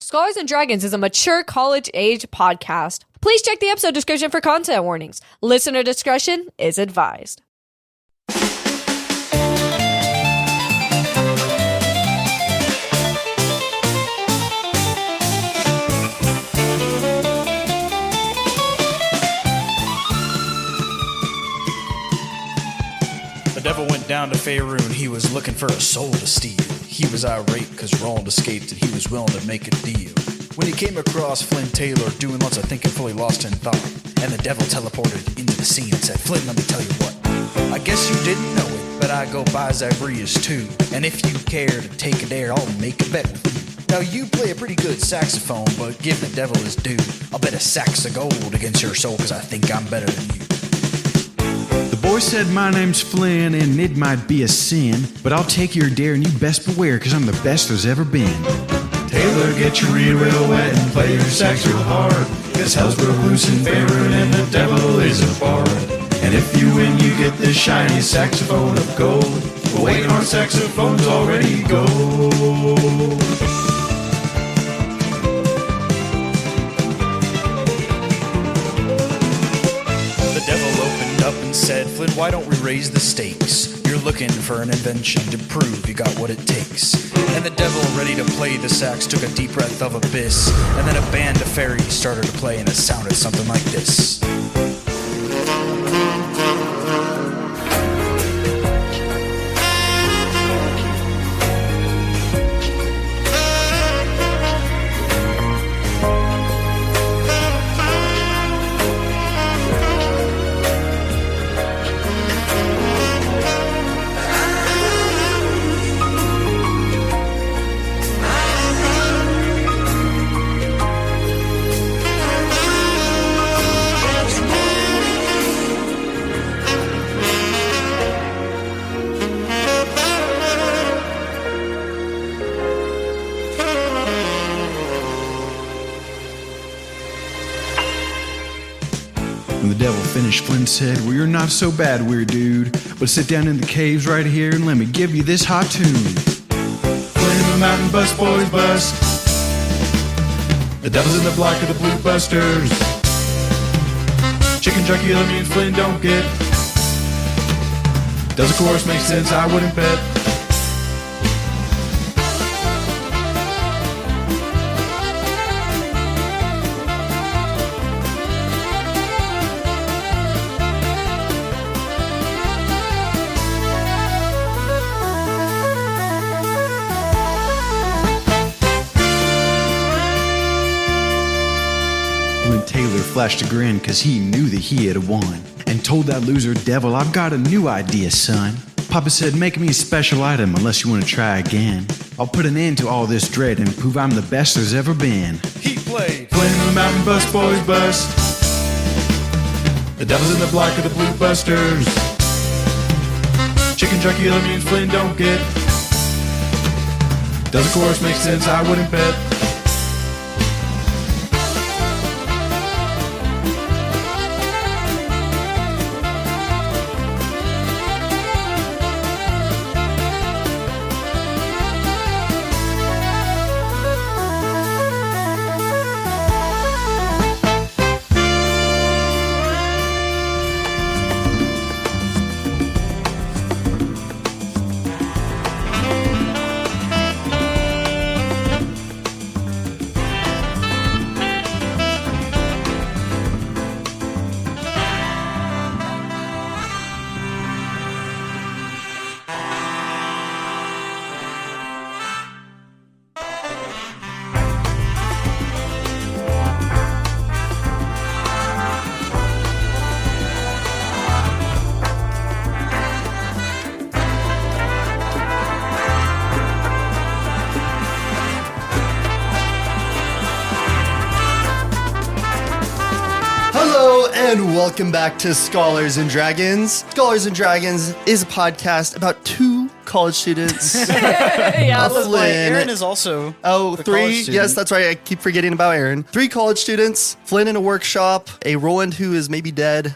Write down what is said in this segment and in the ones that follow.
Scholars and Dragons is a mature college-age podcast. Please check the episode description for content warnings. Listener discretion is advised. The devil went down to Faerun. He was looking for a soul to steal. He was irate because Roland escaped and he was willing to make a deal. When he came across Flynn Taylor doing lots of thinking, fully lost in thought, and the devil teleported into the scene and said, "Flynn, let me tell you what. I guess you didn't know it, but I go by Zagreus too. And if you care to take a dare, I'll make a bet with you. Now you play a pretty good saxophone, but give the devil his due. I'll bet a sax of gold against your soul because I think I'm better than you." The boy said, "My name's Flynn, and it might be a sin, but I'll take your dare, and you best beware, because I'm the best there's ever been." Taylor, get your reed real wet and play your sax real hard, cause hell's broke loose in Faerun and the devil is a bard. And if you win, you get this shiny saxophone of gold. But wait, our saxophones already go. The devil opened up and said, "Flynn, why don't we raise the stakes? You're looking for an invention to prove you got what it takes." And the devil, ready to play the sax, took a deep breath of abyss. And then a band of fairies started to play, and it sounded something like this. When the devil finished, Flynn said, "Well, you're not so bad, weird dude, but sit down in the caves right here and let me give you this hot tune." Flynn and the mountain bus boys bust. The devil's in the block of the blue busters. Chicken junkie, that means Flynn don't get. Does of course make sense, I wouldn't bet. When Taylor flashed a grin, cause he knew that he had won, and told that loser devil, "I've got a new idea, son." Papa said, "Make me a special item unless you want to try again. I'll put an end to all this dread and prove I'm the best there's ever been." He played. Flynn and the mountain bus boys bust. The devil's in the block of the blue busters. Chicken junkie, that means Flynn don't get. Does of course make sense, I wouldn't bet. And welcome back to Scholars and Dragons. Scholars and Dragons is a podcast about two college students. Yeah, Flynn. Aaron is also. Oh, The three. college student. Yes, that's right. I keep forgetting about Aaron. 3 college students. Flynn in a workshop. A Roland who is maybe dead.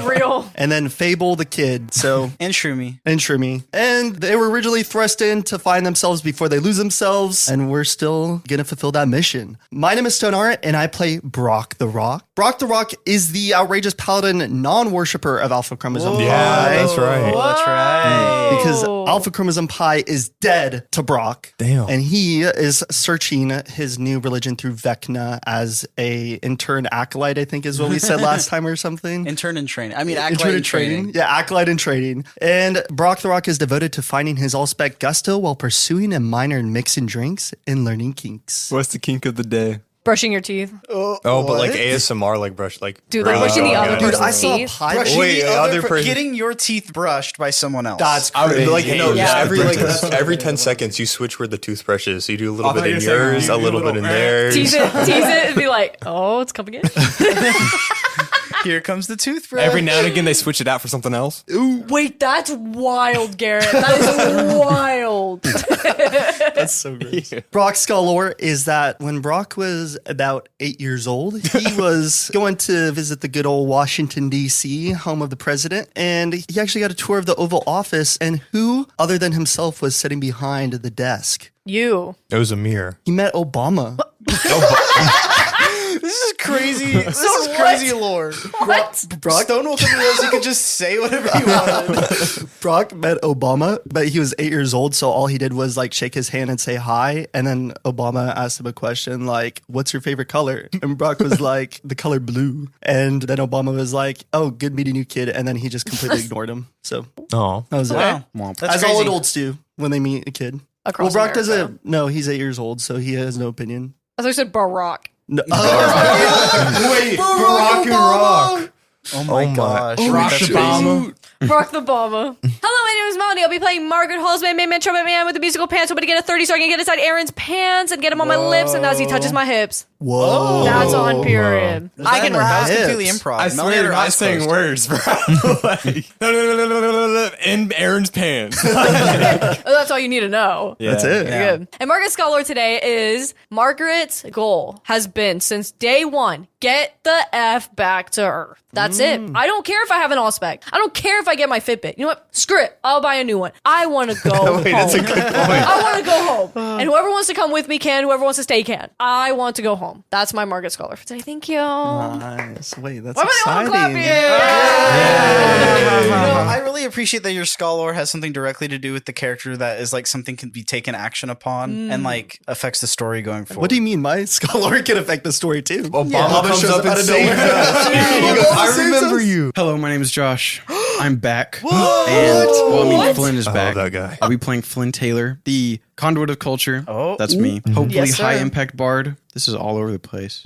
real. And then Fable the kid. So. And Shroomy. And Shroomy. And they were originally thrust in to find themselves before they lose themselves. And we're still going to fulfill that mission. My name is Stone Art, and I play Brock the Rock. Brock the Rock is the outrageous paladin non-worshipper of Alpha Chromosome Pi. that's right. That's right. Because Alpha Chromosome Pi is dead to Brock. Damn. And he is searching his new religion through Vecna as a intern acolyte, I think is what we said last time or something. Intern in training. I mean, Intern acolyte in in training. Yeah, acolyte in training. And Brock the Rock is devoted to finding his all-spec gusto while pursuing a minor in mixing drinks and learning kinks. What's the kink of the day? Brushing your teeth. Oh, but like ASMR, like brush, like Dude, like really brushing the going other at it. Dude, person's I saw teeth. Pi. Brushing Wait, the other other person- getting your teeth brushed by someone else. That's I would, crazy. like, no, Yeah. just every 10 seconds you switch where the toothbrush is. So you do a little I bit thought you in were saying yours, you a do a little bit little in theirs. Tease it, and be like, oh, it's coming in. Here comes the toothbrush. Every now and again, they switch it out for something else. Wait, that's wild, Garrett. That is wild. That's so gross. Brock's Scholor is that when Brock was about 8 years old, he was going to visit the good old Washington, D.C., home of the president, and he actually got a tour of the Oval Office, and who, other than himself, was sitting behind the desk? You. It was a mirror. He met Obama. This is crazy. This is crazy lore. What? Brock, Stonewall didn't realize he could just say whatever he wanted. Brock met Obama, but he was 8 years old, so all he did was like shake his hand and say hi, and then Obama asked him a question like, what's your favorite color? And Brock was like, the color blue. And then Obama was like, oh, good meeting you, kid. And then he just completely ignored him. So Oh. that was it. Wow. As That's all crazy. adults do when they meet a kid. Across Brock America. doesn't. No, he's 8 years old, so he has no opinion. I thought you said Barack. No. Wait, Barack and Rock. Oh my gosh. Rock That's Obama. Barack the Obama. Hello, my name is Melanie. I'll be playing Margaret, Hollsman, main man, trumpet man with the musical pants. Hoping to get a 30 so I can get inside Aaron's pants and get him on my lips, and as he touches my hips. Whoa. That's on period. I can That was rap. completely Hips. improv. I Melanie swear had you're her not eyes saying closed. words, bro. In Aaron's pants. Oh, that's all you need to know. That's it. Yeah. Good. And Margaret's Scholar today is Margaret's goal has been since day one, get the F back to Earth. That's it. I don't care if I have an all-spec. I don't care if I get my Fitbit. You know what? Screw it. I'll buy a new one. I want to go home. That's a good point. I want to go home. And whoever wants to come with me can. Whoever wants to stay can. I want to go home. That's my Margaret Scholar for today. Thank you. Nice. Wait, that's Why am I the one exciting. clapping? You know, I really appreciate that your scholar has something directly to do with the character that is like something can be taken action upon and like affects the story going forward. What do you mean? My scholar can affect the story too. Obama comes shows up up out and of saves nowhere. us. He goes, I remember you. Hello, my name is Josh. I'm back. And, well, I mean, Flynn is I back. love that guy. I'll be playing Flynn Taylor, the conduit of culture. Oh. That's me. Hopefully, Yes, sir. high impact bard. This is all over the place.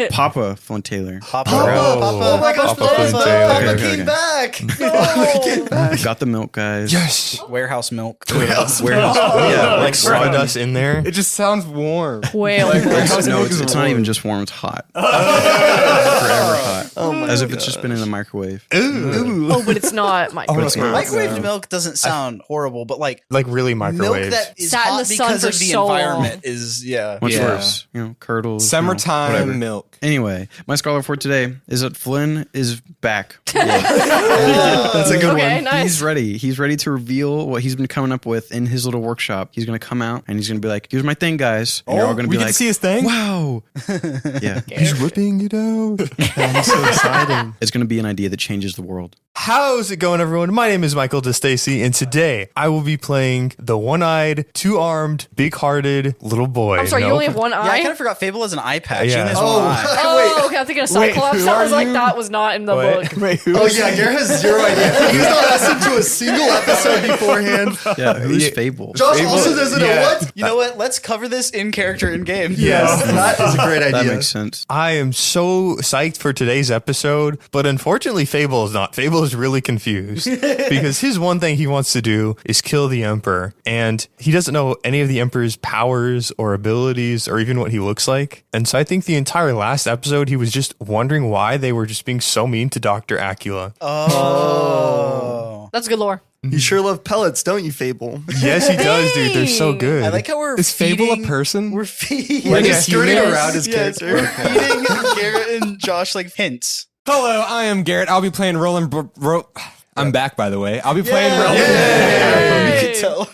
Papa Flynn Taylor. Papa. Oh my gosh, Papa Flynn Taylor. Okay, okay. back. Got the milk, guys. Yes. Warehouse milk. Warehouse. Yeah, like sawdust in there. It just sounds warm. Whale. No, it's not even just warm. It's hot. Forever hot. As if it's just been in the microwave. Oh, but it's not my But it's not. Microwave milk doesn't sound horrible, but like Like really milk microwave. that is Sat in hot the sun because for of the so long. environment is Much Yeah. worse. Curdles. Summertime whatever. milk. Anyway, my scholar for today is that Flynn is back. That's a good Okay, one. nice. He's ready. He's ready to reveal what he's been coming up with in his little workshop. He's going to come out and he's going to be like, here's my thing, guys. And you're all going to We be get like, to see his thing? wow. Yeah. He's whipping it out. I'm so excited. It's going to be an idea that changes the world. How's it going, everyone? My name is Michael DiStasi, and today I will be playing the one-eyed, two-armed, big-hearted little boy. I'm sorry, you Nope. only have one Yeah, I eye? kind of forgot Fable has an eye patch. Yeah. He only has Oh. one eye. Oh, okay. I'm thinking of Cyclops. who I was are like, you? that was not in the book. Wait, who Oh is yeah, Garrett has zero idea. He's not listened to a single episode beforehand. Yeah. Who's Yeah. Fable? Josh also doesn't know Yeah. what. You know what? Let's cover this in character in game. Yes, that is a great idea. That makes sense. I am so psyched for today's episode, but unfortunately Fable is not. Fable is really confused because his one thing he wants to do is kill the Emperor, and he doesn't know any of the Emperor's powers or abilities or even what he looks like. And so I think the entire last episode he was just wondering why they were just being so mean to Dr. Acula. Oh. That's good lore. You sure love pellets, don't you, Fable? Yes, he does, dude. They're so good. I like how we're Is Fable a feeding- person? We're feeding. Like Yeah, he's skirting he is. around his Yes, character. we're feeding Garrett and Josh like hints. Hello, I am Garrett. I'll be playing Roland. I'm back, by the way. I'll be playing Roland. You can tell.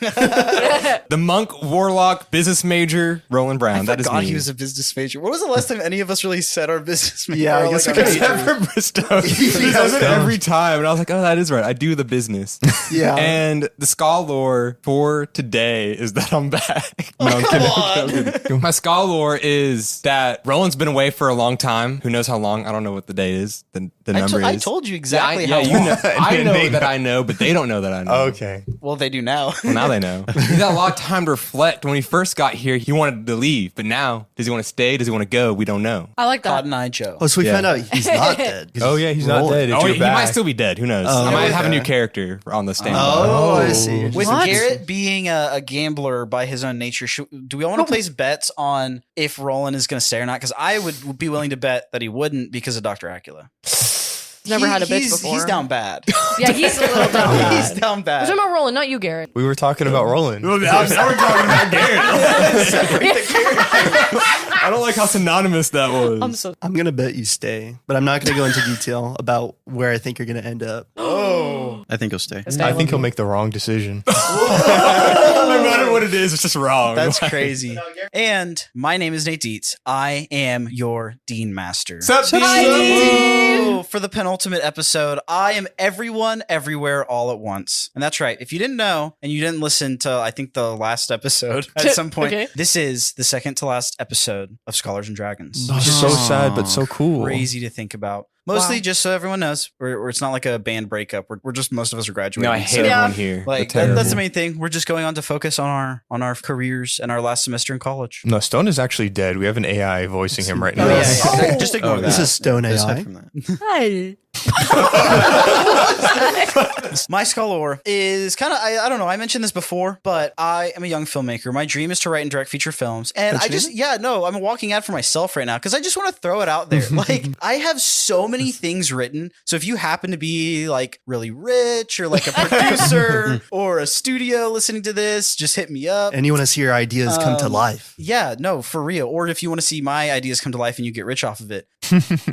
The monk, warlock, business major, Roland Brown. That is God, me. he was a business major. When was the last time any of us really said our business major? Yeah, I or, guess like, we our could major? Never bestowed. He does it every time. And I was like, oh, that is right. I do the business. Yeah. And the scholar for today is that I'm back. No, I'm kidding. I'm kidding. My scholar is that Roland's been away for a long time. Who knows how long? I don't know what the day is. The number I is. told you exactly how you long. know. I know Nate that I know, but they don't know that I know. Okay. Well, they do now. Well, now they know. He got a lot of time to reflect. When he first got here, he wanted to leave. But now, does he want to stay? Does he want to go? We don't know. I like that. Cotton Eye Joe. Oh, so we Yeah. found out he's not dead. Oh, yeah, he's not Rolling. dead. If Oh, you're he back. might still be dead. Who knows? I might have a new character on the stand. Oh, I see. With What? Garrett being a gambler by his own nature, do we all want to place bets on if Roland is going to stay or not? Because I would be willing to bet that he wouldn't because of Dr. Acula. Never had a bitch before. He's down bad. Yeah, he's a little down He's bad. down We're bad. talking about Roland, not you, Garrett. We were talking about Roland. Now we're talking about Garrett. I don't like how synonymous that was. I'm so. I'm going to bet you stay, but I'm not going to go into detail about where I think you're going to end up. I think he'll stay. I think he'll make the wrong decision. No matter what it is, it's just wrong. That's crazy. And my name is Nate Dietz. I am your Dean Master. Sup, So, for the penultimate episode, I am everyone, everywhere, all at once. And that's right. If you didn't know and you didn't listen to, I think, the last episode at some point, Okay. this is the second to last episode of Scholars and Dragons. Oh, so sad, but so cool. Crazy to think about. Mostly Wow. just so everyone knows, or it's not like a band breakup. We're just, most of us are graduating. No, I hate so, everyone here. like They're that's the terrible. main thing. We're just going on to focus on our careers and our last semester in college. No, Stone is actually dead. We have an AI voicing him right now. Oh, yeah. Just ignore This that. is Stone Aside AI. from that. Hi. My scholar is kind of, I don't know, I mentioned this before, but I am a young filmmaker. My dream is to write and direct feature films. And I'm a walking ad for myself right now because I just want to throw it out there. Like, I have so many things written. So if you happen to be like really rich or like a producer or a studio listening to this, just hit me up. And you want to see your ideas come to life. Yeah, no, for real. Or if you want to see my ideas come to life and you get rich off of it,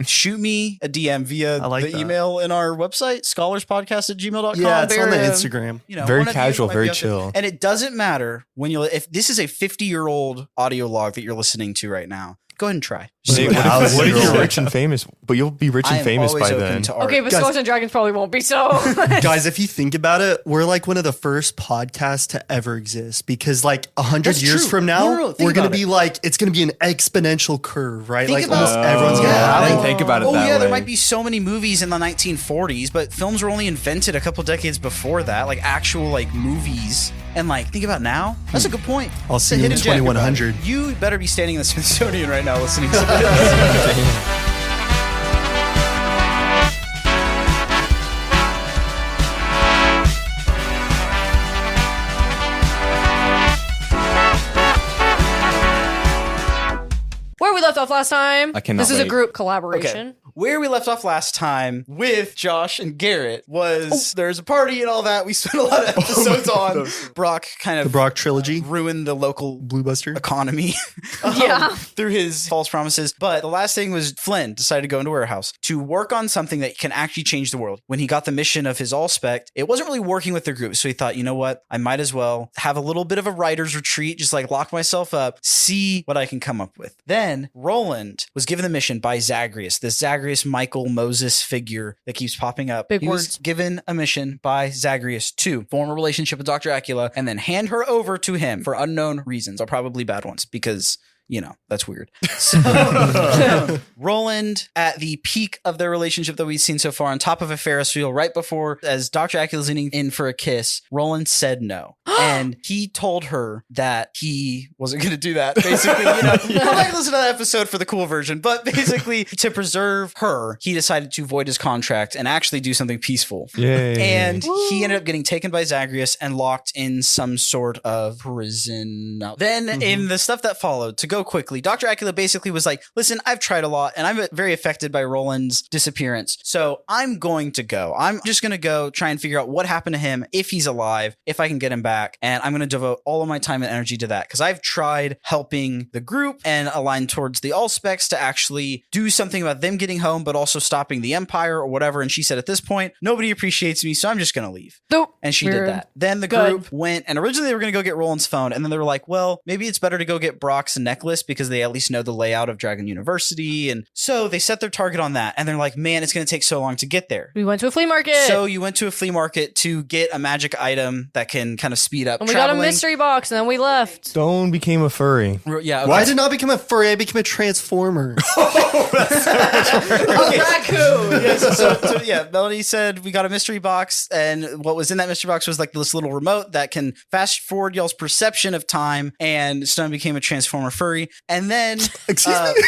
shoot me a DM via I like the that. email in our website, scholarspodcast@gmail.com. Yeah, it's on the Very, Instagram. you know, Very one of you casual, might very be out there. chill. And it doesn't matter if this is a 50-year-old audio log that you're listening to right now. Go ahead and try. Just Nate, see what happens. what if Girl. you're rich and famous? But you'll be rich I and am famous always by open then. to art. Okay, but Guys- Scholars and Dragons probably won't be so. Guys, if you think about it, we're like one of the first podcasts to ever exist because like 100 That's years true. from now, No, think we're going about to be like, it's going to be an exponential curve, right? Think Like about- almost everyone's going to Yeah, have I it. didn't think about it Oh that yeah, way. there might be so many movies in the 1940s, but films were only invented a couple decades before that, like actual like movies. And like, think about now. That's a good point. I'll It's see a you in hidden gem. 2100. You better be standing in the Smithsonian right now listening to this. Where we left off last time. I cannot This is a wait. group collaboration. Where we left off last time with Josh and Garrett was there's a party and all that. We spent a lot of episodes on. Brock kind The of Brock trilogy, ruined the local Blue Buster. economy Yeah. through his false promises. But the last thing was Flynn decided to go into a warehouse to work on something that can actually change the world. When he got the mission of his Allspec, it wasn't really working with their group. So he thought, you know what? I might as well have a little bit of a writer's retreat, just like lock myself up, see what I can come up with. Then Roland was given the mission by Zagreus, this Zagreus Michael Moses figure that keeps popping up. Big he was words. given a mission by Zagreus to form a relationship with Dr. Acula and then hand her over to him for unknown reasons, or probably bad ones, because you know, that's weird. So, Roland, at the peak of their relationship that we've seen so far, on top of a Ferris wheel, right before, as Dr. Acula's leaning in for a kiss, Roland said no. And he told her that he wasn't going to do that. Basically, you know, go back and listen to that episode for the cool version. But basically, to preserve her, he decided to void his contract and actually do something peaceful. Yay. And he ended up getting taken by Zagreus and locked in some sort of prison. Then in the stuff that followed, to go quickly. Dr. Acula basically was like, listen, I've tried a lot and I'm very affected by Roland's disappearance. So I'm going to go. I'm just going to go try and figure out what happened to him, if he's alive, if I can get him back. And I'm going to devote all of my time and energy to that because I've tried helping the group and align towards the Allspecs to actually do something about them getting home, but also stopping the Empire or whatever. And she said, at this point, nobody appreciates me, so I'm just going to leave. Nope. And she did that. Then the group went, and originally they were going to go get Roland's phone. And then they were like, well, maybe it's better to go get Brock's necklace because they at least know the layout of Dragon University. And so they set their target on that. And they're like, man, it's going to take so long to get there. We went to a flea market. So you went to a flea market to get a magic item that can kind of speed up and we traveling. got a mystery box, and then we left. Stone became a furry. Yeah. Why did I not become a furry? I became a transformer. A raccoon. Yeah, so yeah, Melanie said we got a mystery box, and what was in that mystery box was like this little remote that can fast forward y'all's perception of time, and Stone became a transformer furry. And then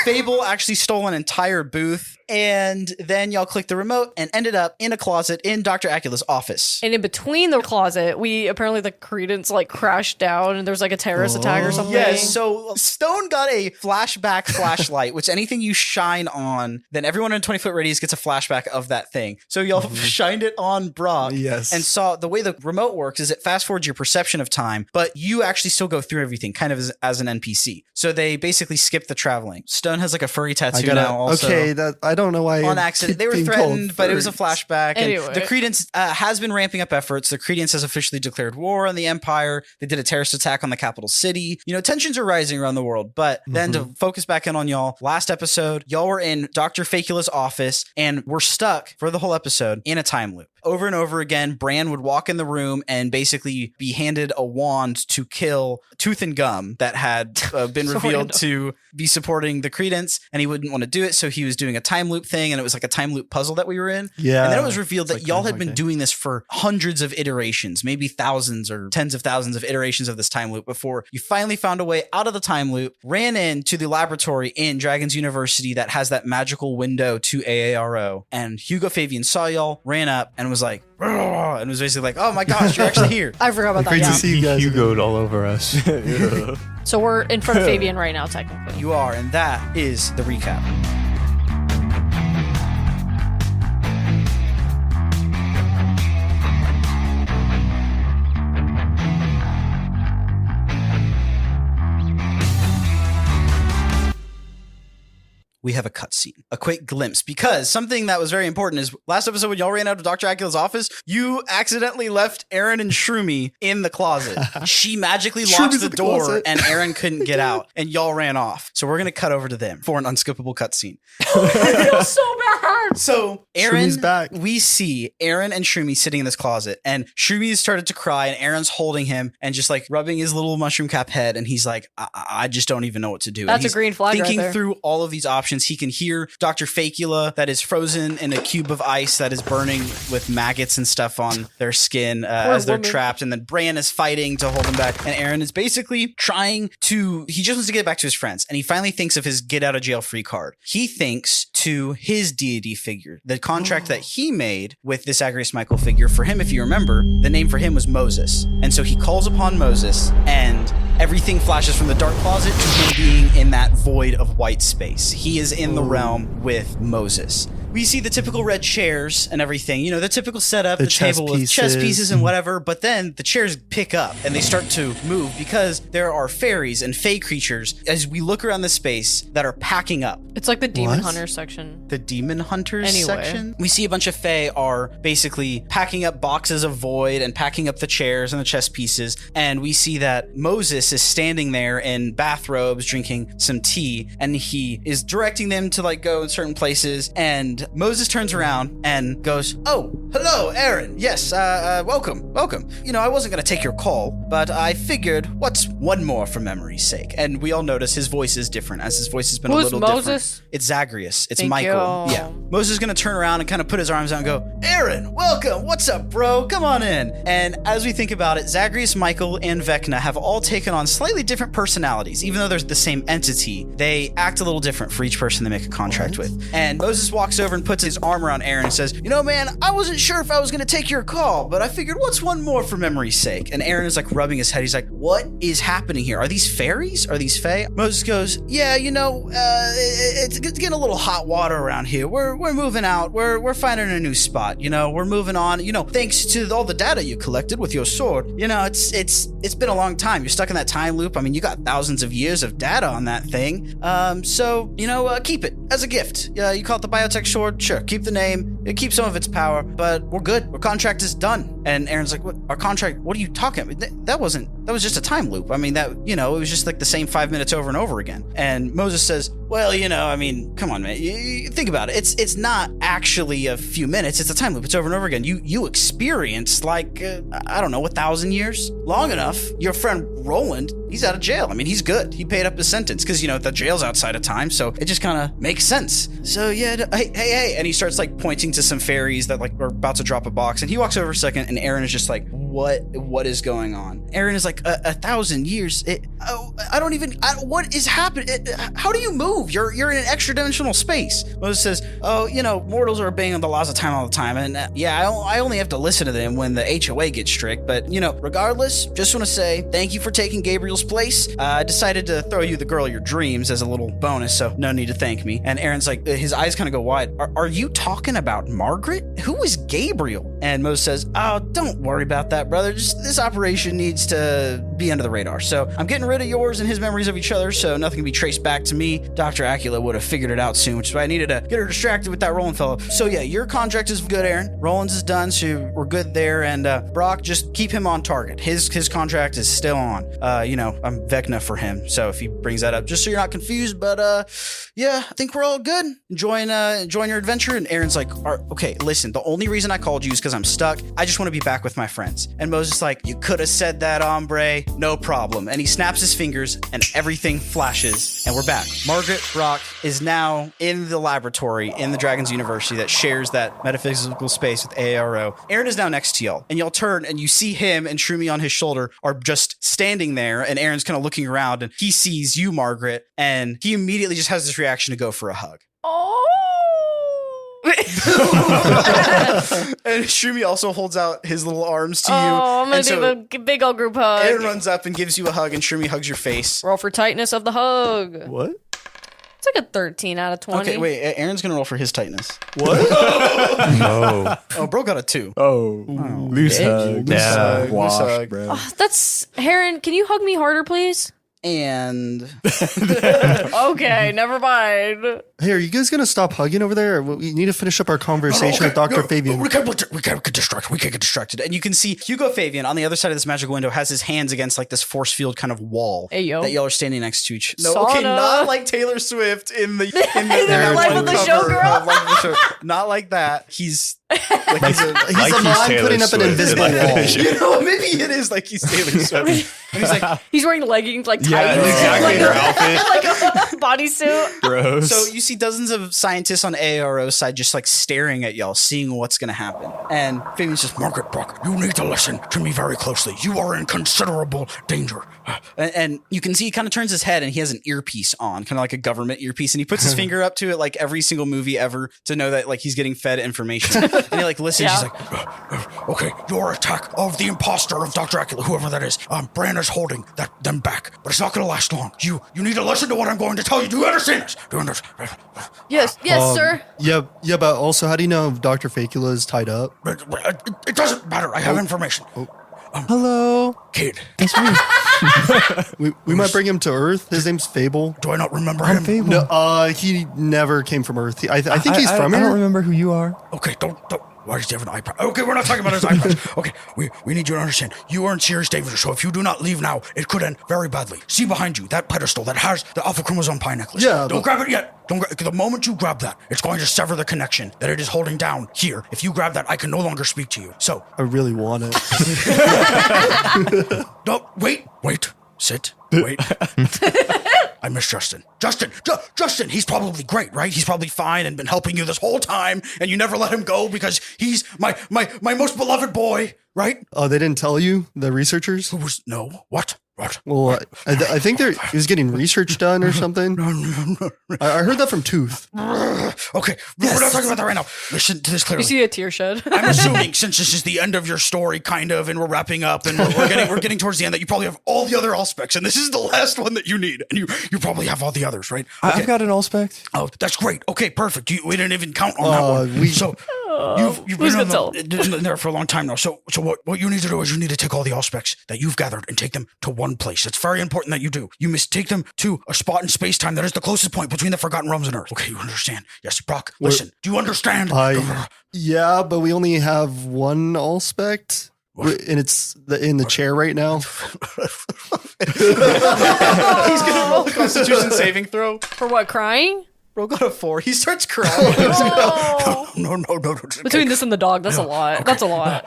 Fable actually stole an entire booth, and then y'all clicked the remote and ended up in a closet in Dr. Acula's office. And in between the closet, we apparently the credence like crashed down, and there was like a terrorist attack or something. Yes, so Stone got a flashback flashlight, which anything you shine on, then everyone in a 20-foot radius gets a flashback of that thing. So y'all shined it on Brock. Yes. And saw the way the remote works is it fast forwards your perception of time, but you actually still go through everything kind of as an NPC. So they basically skip the traveling. Stone has like a furry tattoo now also. Okay, that I don't know why. On accident. They were threatened, but it was a flash. flashback. Anyway. And the Credence has been ramping up efforts. The Credence has officially declared war on the Empire. They did a terrorist attack on the capital city. You know, tensions are rising around the world. But then to focus back in on y'all, last episode, y'all were in Dr. Facula's office and were stuck for the whole episode in a time loop. Over and over again, Bran would walk in the room and basically be handed a wand to kill Tooth and Gum that had been revealed to be supporting the Credence, and he wouldn't want to do it, so he was doing a time loop thing, and it was like a time loop puzzle that we were in. Yeah. And then it was revealed that y'all had been doing this for hundreds of iterations, maybe thousands or tens of thousands of iterations of this time loop before you finally found a way out of the time loop, ran into the laboratory in Dragon's University that has that magical window to AARO, and Hugo Fabian saw y'all, ran up, and was like, and was basically like, oh my gosh, you're actually here. I forgot about that. Great to Yeah. see you guys. Hugo'd all over us. So we're in front of Fabian right now, technically. You are, and that is the recap. We have a cutscene, a quick glimpse, because something that was very important is last episode when y'all ran out of Dr. Acula's office, you accidentally left Aaron and Shroomy in the closet. She magically locked Shroomies the in the door closet. and Aaron couldn't get out, and y'all ran off. So we're going to cut over to them for an unskippable cutscene. I feel so bad. So Aaron, Shroomies back. we see Aaron and Shroomy sitting in this closet, and Shroomy started to cry, and Aaron's holding him and just like rubbing his little mushroom cap head, and he's like, I just don't even know what to do. That's And he's a green flag right thinking there. through all of these options. He can hear Dr. Facula that is frozen in a cube of ice that is burning with maggots and stuff on their skin as they're woman. trapped, and then Bran is fighting to hold them back, and Aaron is basically trying to, he just wants to get back to his friends, and he finally thinks of his get out of jail free card. He thinks to his deity figure, the contract that he made with this Agrius Michael figure. For him, if you remember, the name for him was Moses, and so he calls upon Moses, and everything flashes from the dark closet to him being in that void of white space. He is in the realm with Moses. We see the typical red chairs and everything, you know, the typical setup, the chess table with chess pieces. pieces and whatever, but then the chairs pick up and they start to move because there are fairies and fey creatures as we look around the space that are packing up. It's like the Demon What? Hunter section. The Demon Hunters Anyway. section. We see a bunch of Fae are basically packing up boxes of void and packing up the chairs and the chess pieces. And we see that Moses is standing there in bathrobes drinking some tea, and he is directing them to like go in certain places. And Moses turns around and goes, oh, hello, Aaron. Yes, welcome. You know, I wasn't going to take your call, but I figured what's one more for memory's sake. And we all notice his voice is different, as his voice has been Who's a little Moses? different. It's Zagreus. It's Thank Michael. you. Yeah. Moses is going to turn around and kind of put his arms out and go, Aaron, welcome. What's up, bro? Come on in. And as we think about it, Zagreus, Michael, and Vecna have all taken on slightly different personalities. Even though they're the same entity, they act a little different for each person they make a contract with. And Moses walks over Wyvern puts his arm around Aaron and says, you know, man, I wasn't sure if I was going to take your call, but I figured what's one more for memory's sake? And Aaron is like rubbing his head. He's like, what is happening here? Are these fairies? Are these fae? Moses goes, yeah, you know, it's getting a little hot water around here. We're moving out. We're finding a new spot. You know, we're moving on. You know, thanks to all the data you collected with your sword. You know, it's been a long time. You're stuck in that time loop. I mean, you got thousands of years of data on that thing. So, you know, keep it as a gift. You call it the biotech sword? Sure, keep the name. Keep some of its power, but we're good. Our contract is done. And Aaron's like, what? Our contract? What are you talking about? That was just a time loop. I mean, it was just like the same 5 minutes over and over again. And Moses says, well, you know, I mean, come on, man. You think about it. It's not actually a few minutes. It's a time loop. It's over and over again. You experienced like, I don't know, 1,000 years? Long enough. Your friend Roland, he's out of jail. I mean, he's good. He paid up his sentence because, you know, the jail's outside of time. So it just kind of makes sense. So yeah, hey. And he starts like pointing to some fairies that like are about to drop a box. And he walks over a second and Aaron is just like, what is going on? Aaron is like, 1,000 years? What is happening? How do you move? You're in an extra dimensional space. Moses says, oh, you know, mortals are obeying the laws of time all the time. And I only have to listen to them when the HOA gets strict. But, you know, regardless, just want to say thank you for taking Gabriel's place. I decided to throw you the girl of your dreams as a little bonus, so no need to thank me. And Aaron's like, his eyes kind of go wide. Are you talking about Margaret? Who is Gabriel? And Moses says, oh, don't worry about that, brother. Just this operation needs to be under the radar. So I'm getting rid of yours and his memories of each other, so nothing can be traced back to me. Dr. Acula would have figured it out soon, which is why I needed to get her distracted with that Roland fellow. So yeah, your contract is good, Aaron. Roland's is done, so we're good there. And Brock, just keep him on target. His contract is still on. You know, I'm Vecna for him, so if he brings that up, just so you're not confused. But yeah, I think we're all good. Enjoying your adventure. And Aaron's like, okay, listen, the only reason I called you is because I'm stuck. I just want to be back with my friends. And Moses is like, you could have said that, hombre. No problem. And he snaps his fingers and everything flashes and we're back. Margaret Brock is now in the laboratory in the Dragon's University that shares that metaphysical space with AARO. Aaron is now next to y'all and y'all turn and you see him and Shroomy on his shoulder are just standing there and Aaron's kind of looking around and he sees you, Margaret, and he immediately just has this reaction to go for a hug. Oh. And Shroomy also holds out his little arms to you. Oh, I'm gonna do a big old group hug. Aaron runs up and gives you a hug, and Shroomy hugs your face. Roll for tightness of the hug. What? It's like a 13 out of 20. Okay, wait. Aaron's gonna roll for his tightness. What? No. Oh, bro got a 2. Oh, loose hug. Yeah. Wash, hug. bro. Oh, that's Heron. Can you hug me harder, please? And Okay, never mind. Hey, are you guys gonna stop hugging over there? We need to finish up our conversation with Dr. Fabian. We can't get distracted. We can't get distracted. And you can see Hugo Fabian on the other side of this magic window has his hands against like this force field kind of wall Hey, yo. that y'all are standing next to each. Sauna. Not like Taylor Swift in the Life of the Showgirl. Life of the Show. Not like that. He's like he's a He's a man putting up an invisible wall. you know, maybe it is like he's Taylor Swift. And he's like, He's wearing leggings, like Yeah, tights, exactly. like Her outfit. like a bodysuit. Gross. so you see dozens of scientists on AARO's side just like staring at y'all, seeing what's going to happen. And Fabian's just, Margaret Brock, you need to listen to me very closely. You are in considerable danger. and you can see he kind of turns his head and he has an earpiece on, kind of like a government earpiece. And he puts his finger up to it like every single movie ever to know that like he's getting fed information. And he like listens. Yeah. He's like, Okay, your attack of the imposter of Dr. Acula, whoever that is, Bran is holding them back, but it's not going to last long. You need to listen to what I'm going to tell you. Do you understand this? Do you understand? Yes, sir. Yeah, but also, how do you know if Dr. Facula is tied up? It doesn't matter. I have information. Hello. Kid, We might bring him to Earth. His name's Fable. do I not remember him? Fable. No, he never came from Earth. I think he's from I here. don't remember who you are. Okay, don't. Why does he have an eye patch? Okay, we're not talking about his eye patch. Okay, we need you to understand. You are in serious danger, so if you do not leave now, it could end very badly. See behind you, that pedestal that has the Alpha Chromosome Pi necklace. Yeah, Don't grab it yet. The moment you grab that, it's going to sever the connection that it is holding down here. If you grab that, I can no longer speak to you. So, I really want it. no, wait, sit, wait. I miss Justin. Justin, he's probably great, right? He's probably fine and been helping you this whole time, and you never let him go because he's my most beloved boy, right? Oh, they didn't tell you, the researchers? Who was, no, what? What? Well, I think he was getting research done or something. I heard that from Tooth. Okay, we're not talking about that right now. Listen to this You clearly. see a tear shed. I'm assuming since this is the end of your story, kind of, and we're wrapping up, and we're getting towards the end, that you probably have all the other allspecs, and this is the last one that you need, and you probably have all the others, right? Okay. I've got an allspec. Oh, that's great. Okay, perfect. We didn't even count on that one. So you've Who's been gonna in there for a long time now. So what you need to do is you need to take all the allspecs that you've gathered and take them to one place. It's very important that you do. You must take them to a spot in space-time that is the closest point between the Forgotten Realms and Earth. Okay, you understand? Yes, Brock, listen. Do you understand? Yeah, but we only have one allspec. And it's in the chair right now. He's gonna roll a Constitution saving throw. For what, crying? Roll got a 4. He starts crying. No. Between this and the dog, that's a lot. Okay. That's a lot.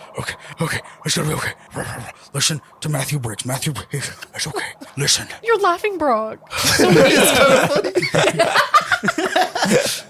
Okay. It's gonna be okay. Listen to Matthew Briggs. Matthew Briggs. It's okay. Listen. You're laughing, Brock.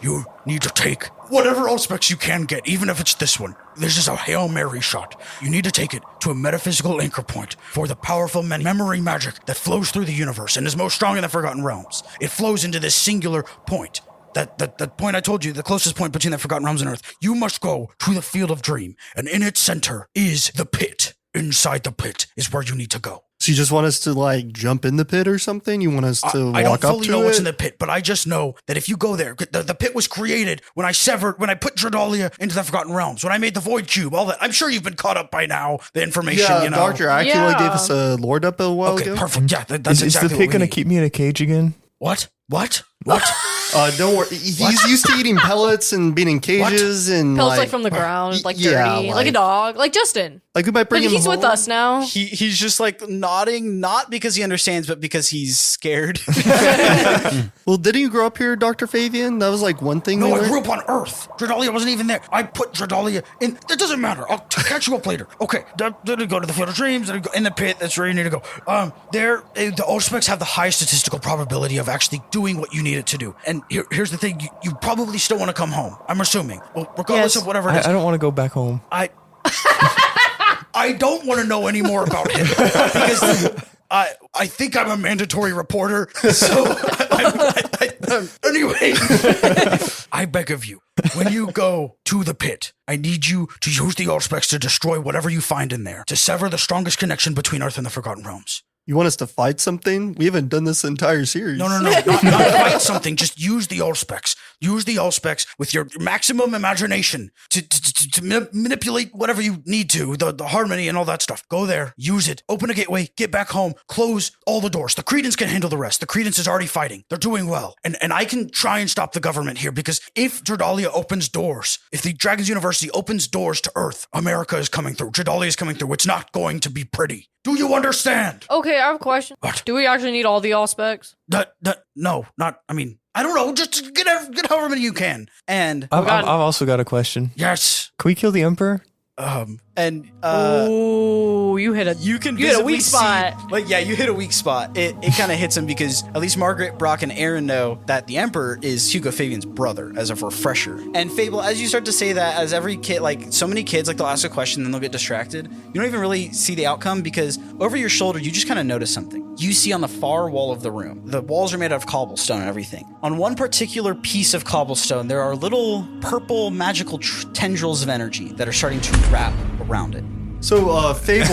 You need to take whatever allspecs you can get, even if it's this one. This is a Hail Mary shot. You need to take it to a metaphysical anchor point for the powerful memory magic that flows through the universe and is most strong in the Forgotten Realms. It flows into this singular point. That point I told you, the closest point between the Forgotten Realms and Earth. You must go to the Field of Dream, and in its center is the pit. Inside the pit is where you need to go. So you just want us to like jump in the pit or something? You want us to I walk don't up fully to know it? what's in the pit, but I just know that if you go there, the pit was created when I put Dradolia into the Forgotten Realms, when I made the Void Cube, all that. I'm sure you've been caught up by now, the information, Yeah, you know. Dr. Acula Yeah. gave us a lord up a while Okay, ago. perfect. Yeah, that's Is exactly the what pit we going to need. keep me in a cage again? What? Don't worry. He's used to eating pellets and being in cages and Pills like from the ground, like dirty, yeah, like a dog, like Justin. Like we might bring But him he's with home. us now. He's just like nodding, not because he understands, but because he's scared. Well, didn't you grow up here, Dr. Fabian? That was like one thing. No, we I learned. grew up on Earth. Dradolia wasn't even there. I put Dradolia in. It doesn't matter. I'll catch you up later. Okay, then go to the Field of Dreams. Then go in the pit. That's where you need to go. The allspecs have the highest statistical probability of actually doing what you need it to do. And here's the thing: you probably still want to come home. I'm assuming. Well, regardless Yes. of whatever it is. I don't want to go back home. I don't want to know any more about him because I think I'm a mandatory reporter. So anyway, I beg of you, when you go to the pit, I need you to use the allspecs to destroy whatever you find in there, to sever the strongest connection between Earth and the Forgotten Realms. You want us to fight something? We haven't done this entire series. No, not fight something. Just use the allspecs. Use the allspecs with your maximum imagination to manipulate whatever you need to, the harmony and all that stuff. Go there, use it, open a gateway, get back home, close all the doors. The Credence can handle the rest. The Credence is already fighting. They're doing well. And I can try and stop the government here because if Dradolia opens doors, if the Dragons University opens doors to Earth, America is coming through. Dradolia is coming through. It's not going to be pretty. Do you understand? Okay, I have a question. What? Do we actually need all the allspecs? No, not, I mean, I don't know. Just get however many you can. And I've also got a question. Yes. Can we kill the Emperor? Ooh, you hit a you can hit a visibly weak spot. You hit a weak spot. It kind of hits him because at least Margaret, Brock, and Aaron know that the Emperor is Hugo Fabian's brother, as a refresher. And Fable, as you start to say that, as every kid, like so many kids, like they'll ask a question and they'll get distracted. You don't even really see the outcome because over your shoulder, you just kind of notice something. You see on the far wall of the room, the walls are made out of cobblestone and everything. On one particular piece of cobblestone, there are little purple magical tendrils of energy that are starting to wrap around it. So, Fable,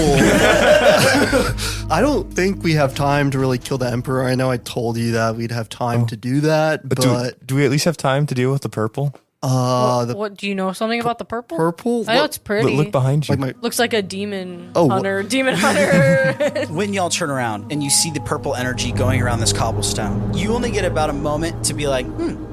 I don't think we have time to really kill the Emperor. I know I told you that we'd have time to do that, but do we at least have time to deal with the purple? the What do you know something about the purple? purple. I know it's pretty. Look behind you. Like my Looks like a demon Oh, hunter. Demon hunter. When y'all turn around and you see the purple energy going around this cobblestone, you only get about a moment to be like,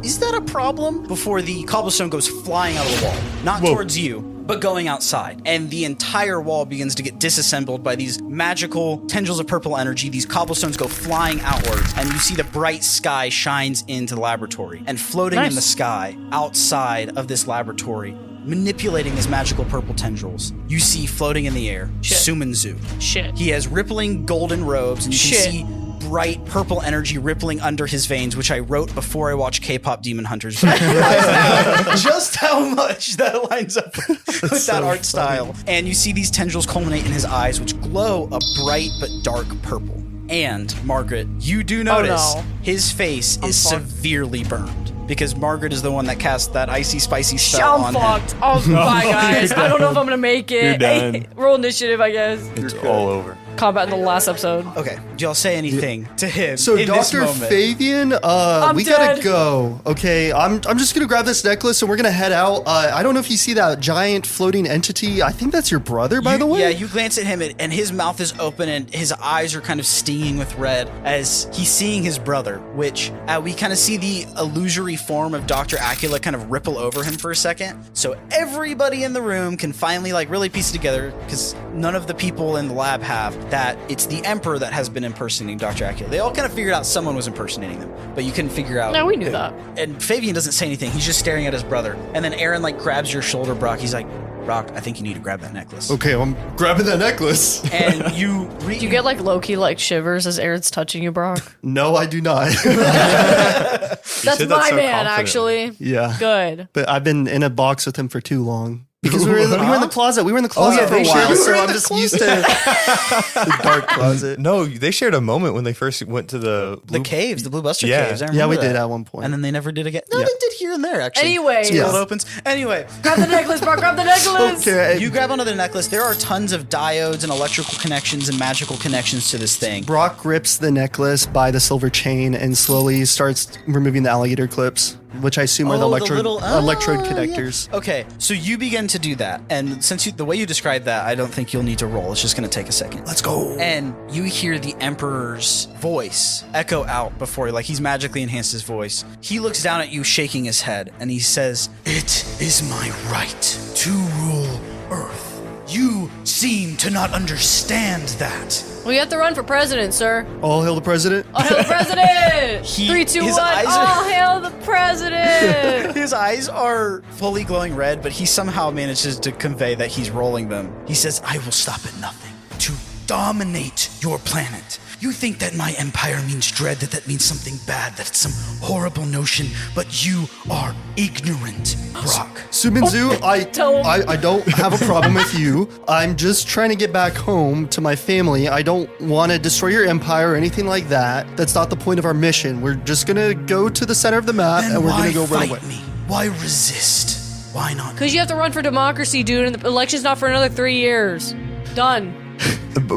is that a problem? Before the cobblestone goes flying out of the wall. Not towards you, but going outside. And the entire wall begins to get disassembled by these magical tendrils of purple energy. These cobblestones go flying outwards, and you see the bright sky shines into the laboratory. And floating in the sky outside of this laboratory, manipulating these magical purple tendrils, you see floating in the air, Sumanzu. Shit. He has rippling golden robes, and you can see bright purple energy rippling under his veins, which I wrote before I watched K-pop Demon Hunters. But I realize now just how much that lines up with that art style. And you see these tendrils culminate in his eyes, which glow a bright but dark purple. And Margaret, you do notice no. his face is fucked. severely burned because Margaret is the one that cast that icy spicy spell I'm on him. fucked. Oh, bye, guys. I don't know if I'm going to make it. You're done. Hey, roll initiative, I guess. It's all over. Combat in the last episode. Okay, do y'all say anything to him So in this Dr. moment? Fabian, we dead. gotta go. Okay, I'm just gonna grab this necklace and we're gonna head out. I don't know if you see that giant floating entity. I think that's your brother, by the way. Yeah, you glance at him and his mouth is open and his eyes are kind of stinging with red as he's seeing his brother, which we kind of see the illusory form of Dr. Acula kind of ripple over him for a second. So everybody in the room can finally like really piece it together because none of the people in the lab have that it's the Emperor that has been impersonating Dr. Acula. They all kind of figured out someone was impersonating them, but you couldn't figure out. No, we knew who. that. And Fabian doesn't say anything. He's just staring at his brother. And then Aaron like grabs your shoulder, Brock. He's like, Brock, I think you need to grab that necklace. Okay, I'm grabbing that necklace. And you Do you get like low-key like shivers as Aaron's touching you, Brock? No, I do not. That's said my that so man, confidently. actually. Yeah. Good. But I've been in a box with him for too long. Because we were in the closet. We were in the closet yeah, for a they while, shared- so I'm just used to the dark closet. No, they shared a moment when they first went to the caves, the Blue Buster Yeah. caves. I Yeah, we remember did that. at one point. And then they never did again. No, Yeah. they did here and there, actually. Anyway. School Yes. opens. Anyway, Grab the necklace, Brock. Grab the necklace. Okay, you grab onto the necklace. There are tons of diodes and electrical connections and magical connections to this thing. Brock grips the necklace by the silver chain and slowly starts removing the alligator clips, which I assume are the electrode connectors. Yeah. Okay, so you begin to do that, and since the way you described that, I don't think you'll need to roll. It's just going to take a second. Let's go. And you hear the Emperor's voice echo out before you, like he's magically enhanced his voice. He looks down at you, shaking his head, and he says, It is my right to rule Earth. You seem to not understand that. We have to run for president, sir. All hail the president. All hail the president! He- 3, 2, 1. his eyes are- All hail the president! his eyes are fully glowing red, but he somehow manages to convey that he's rolling them. He says, I will stop at nothing to dominate your planet. You think that my empire means dread, that means something bad, that it's some horrible notion, but you are ignorant, Brock. Suminzu, Tell him. I don't have a problem with you. I'm just trying to get back home to my family. I don't want to destroy your empire or anything like that. That's not the point of our mission. We're just going to go to the center of the map Then and we're why going to go run fight away. me? Why resist? Why not? Because you have to run for democracy, dude, and the election's not for another 3 years. Done.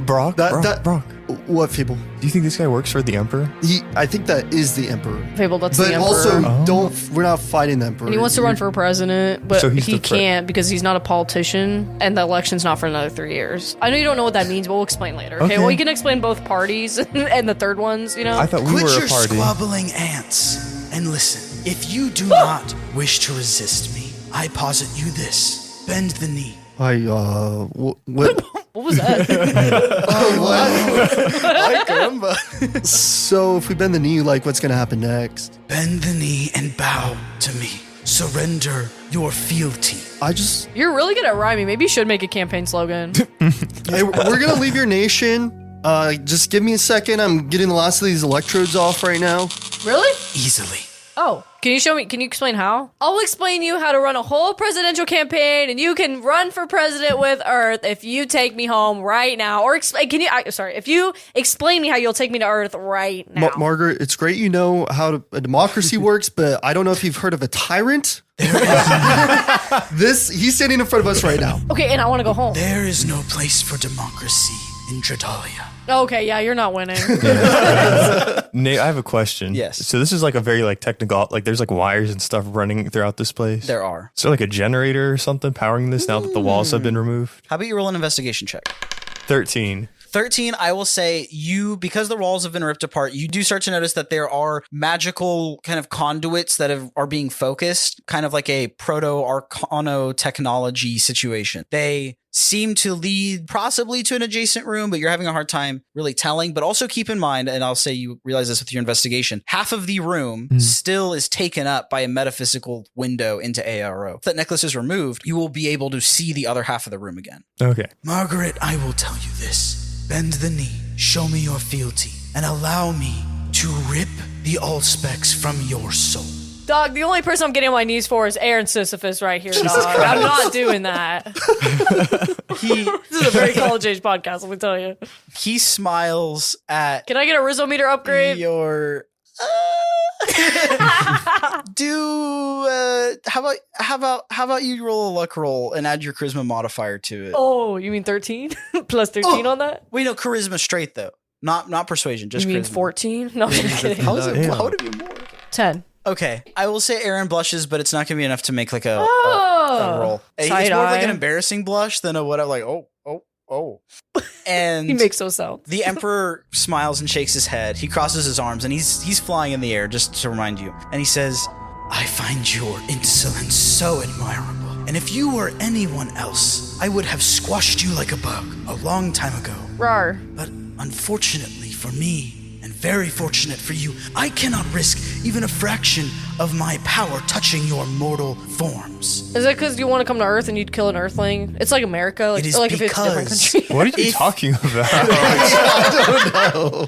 Brock. Brock. What, Fable? Do you think this guy works for the Emperor? I think that is the Emperor. Fable, that's But the Emperor. also, we're not fighting the Emperor. And he wants to run for president, but So he's he the pre- can't because he's not a politician, and the election's not for another 3 years. I know you don't know what that means, but we'll explain later. Okay, Okay. well, you can explain both parties and the third ones, you know? I thought we Quit were your a party. squabbling ants and listen. If you do not wish to resist me, I posit you this. Bend the knee. What? What was that? Ay, caramba. So if we bend the knee, like, what's going to happen next? Bend the knee and bow to me. Surrender your fealty. You're really good at rhyming. Maybe you should make a campaign slogan. Hey, we're going to leave your nation. Just give me a second. I'm getting the last of these electrodes off right now. Really? Easily. Oh, can you explain how? I'll explain you how to run a whole presidential campaign, and you can run for president with Earth if you take me home right now. Or if you explain me how you'll take me to Earth right now. Margaret, it's great you know how a democracy works, but I don't know if you've heard of a tyrant. He's standing in front of us right now. Okay, and I want to go home. There is no place for democracy in Dradalia. Okay, yeah, you're not winning. Nate, I have a question. Yes. So this is like a very like technical, like there's like wires and stuff running throughout this place. There are. So like a generator or something powering this now that the walls have been removed? How about you roll an investigation check? 13. 13, I will say because the walls have been ripped apart, you do start to notice that there are magical kind of conduits that are being focused, kind of like a proto-arcano technology situation. They seem to lead possibly to an adjacent room, but you're having a hard time really telling. But also keep in mind, and I'll say you realize this with your investigation, half of the room still is taken up by a metaphysical window into ARO. If that necklace is removed, you will be able to see the other half of the room again. Okay. Margaret, I will tell you this. Bend the knee, show me your fealty, and allow me to rip the allspecs from your soul. Dog, the only person I'm getting on my knees for is Aaron Sisyphus right here, dog. I'm not doing that. This is a very college-age podcast, let me tell you. He smiles at Can I get a Rizzometer upgrade? your... how about you roll a luck roll and add your charisma modifier to it? Oh, you mean 13? Plus 13 on that? Wait, no, charisma straight though. Not persuasion, just You mean charisma. 14? No, I'm just kidding. How is it? Damn. How would it be more? 10. Okay, I will say Aaron blushes, but it's not going to be enough to make like a roll. It's Side more of like eye. an embarrassing blush than a what I'm like, oh. And He makes those sounds. the Emperor smiles and shakes his head. He crosses his arms and he's flying in the air, just to remind you. And he says, I find your insolence so admirable. And if you were anyone else, I would have squashed you like a bug a long time ago. Rar. But unfortunately for me, and very fortunate for you, I cannot risk even a fraction of my power touching your mortal forms. Is it because you want to come to Earth and you'd kill an Earthling? It's like America. Like, It is like if it's a different because- country. What are you If- talking about?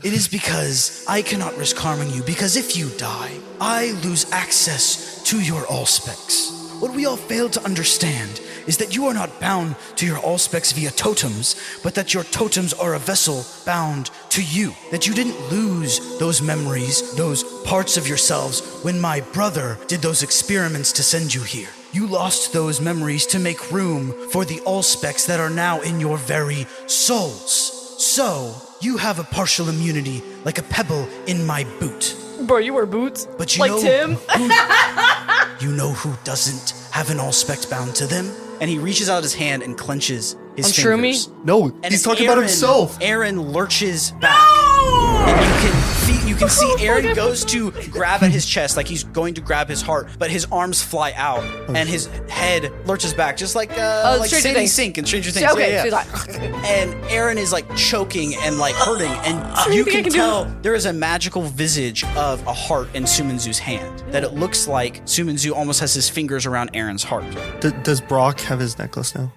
It is because I cannot risk harming you, because if you die, I lose access to your allspecs. What we all fail to understand is that you are not bound to your allspecs via totems, but that your totems are a vessel bound to you. That you didn't lose those memories, those parts of yourselves, when my brother did those experiments to send you here. You lost those memories to make room for the allspecs that are now in your very souls. So, you have a partial immunity like a pebble in my boot. Bro, you wear boots? But you like know Tim? You know who doesn't have an allspec bound to them? And he reaches out his hand and clenches his On Shroomy? fingers. No, And he's talking about himself. Aaron lurches back. And you can see Aaron goes to grab at his chest like he's going to grab his heart, but his arms fly out and his head lurches back, just like Stranger Sadie Things. Sink in Stranger Things. Yeah, okay, Yeah, she's yeah. like, And Aaron is like choking and like hurting, and you you think I can can do tell there is a magical visage of a heart in Sumanzu's hand. That it looks like Sumanzu almost has his fingers around Aaron's heart. Does Brock have his necklace now?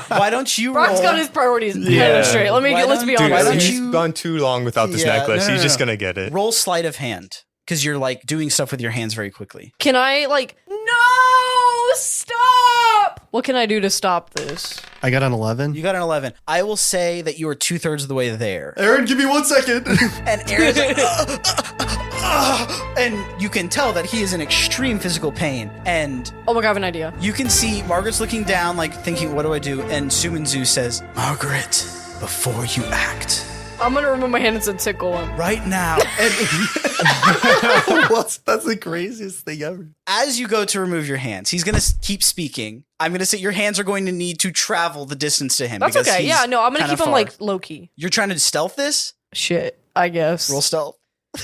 Why don't you Brock's roll? got his priorities headed straight. Let's be Dude, honest. why don't here. He's gone too long without this Yeah, necklace. no, He's just no. gonna get it. Roll sleight of hand because you're like doing stuff with your hands very quickly. Can I, like, no, stop! What can I do to stop this? I got an 11. You got an 11. I will say that you are 2/3 of the way there. Aaron, give me 1 second. And Aaron's like, and you can tell that he is in extreme physical pain. And Oh my god, I have an idea. you can see Margaret's looking down, like thinking, what do I do? And Sumanzu says, Margaret, before you act, I'm gonna remove my hand and send tickle him. right now. And That's the craziest thing ever. as you go to remove your hands, he's going to keep speaking. I'm going to say your hands are going to need to travel the distance to him. That's because okay. he's Yeah, no, I'm gonna kinda keep him, far. like, low-key. You're trying to stealth this? Shit, I guess. Roll stealth. It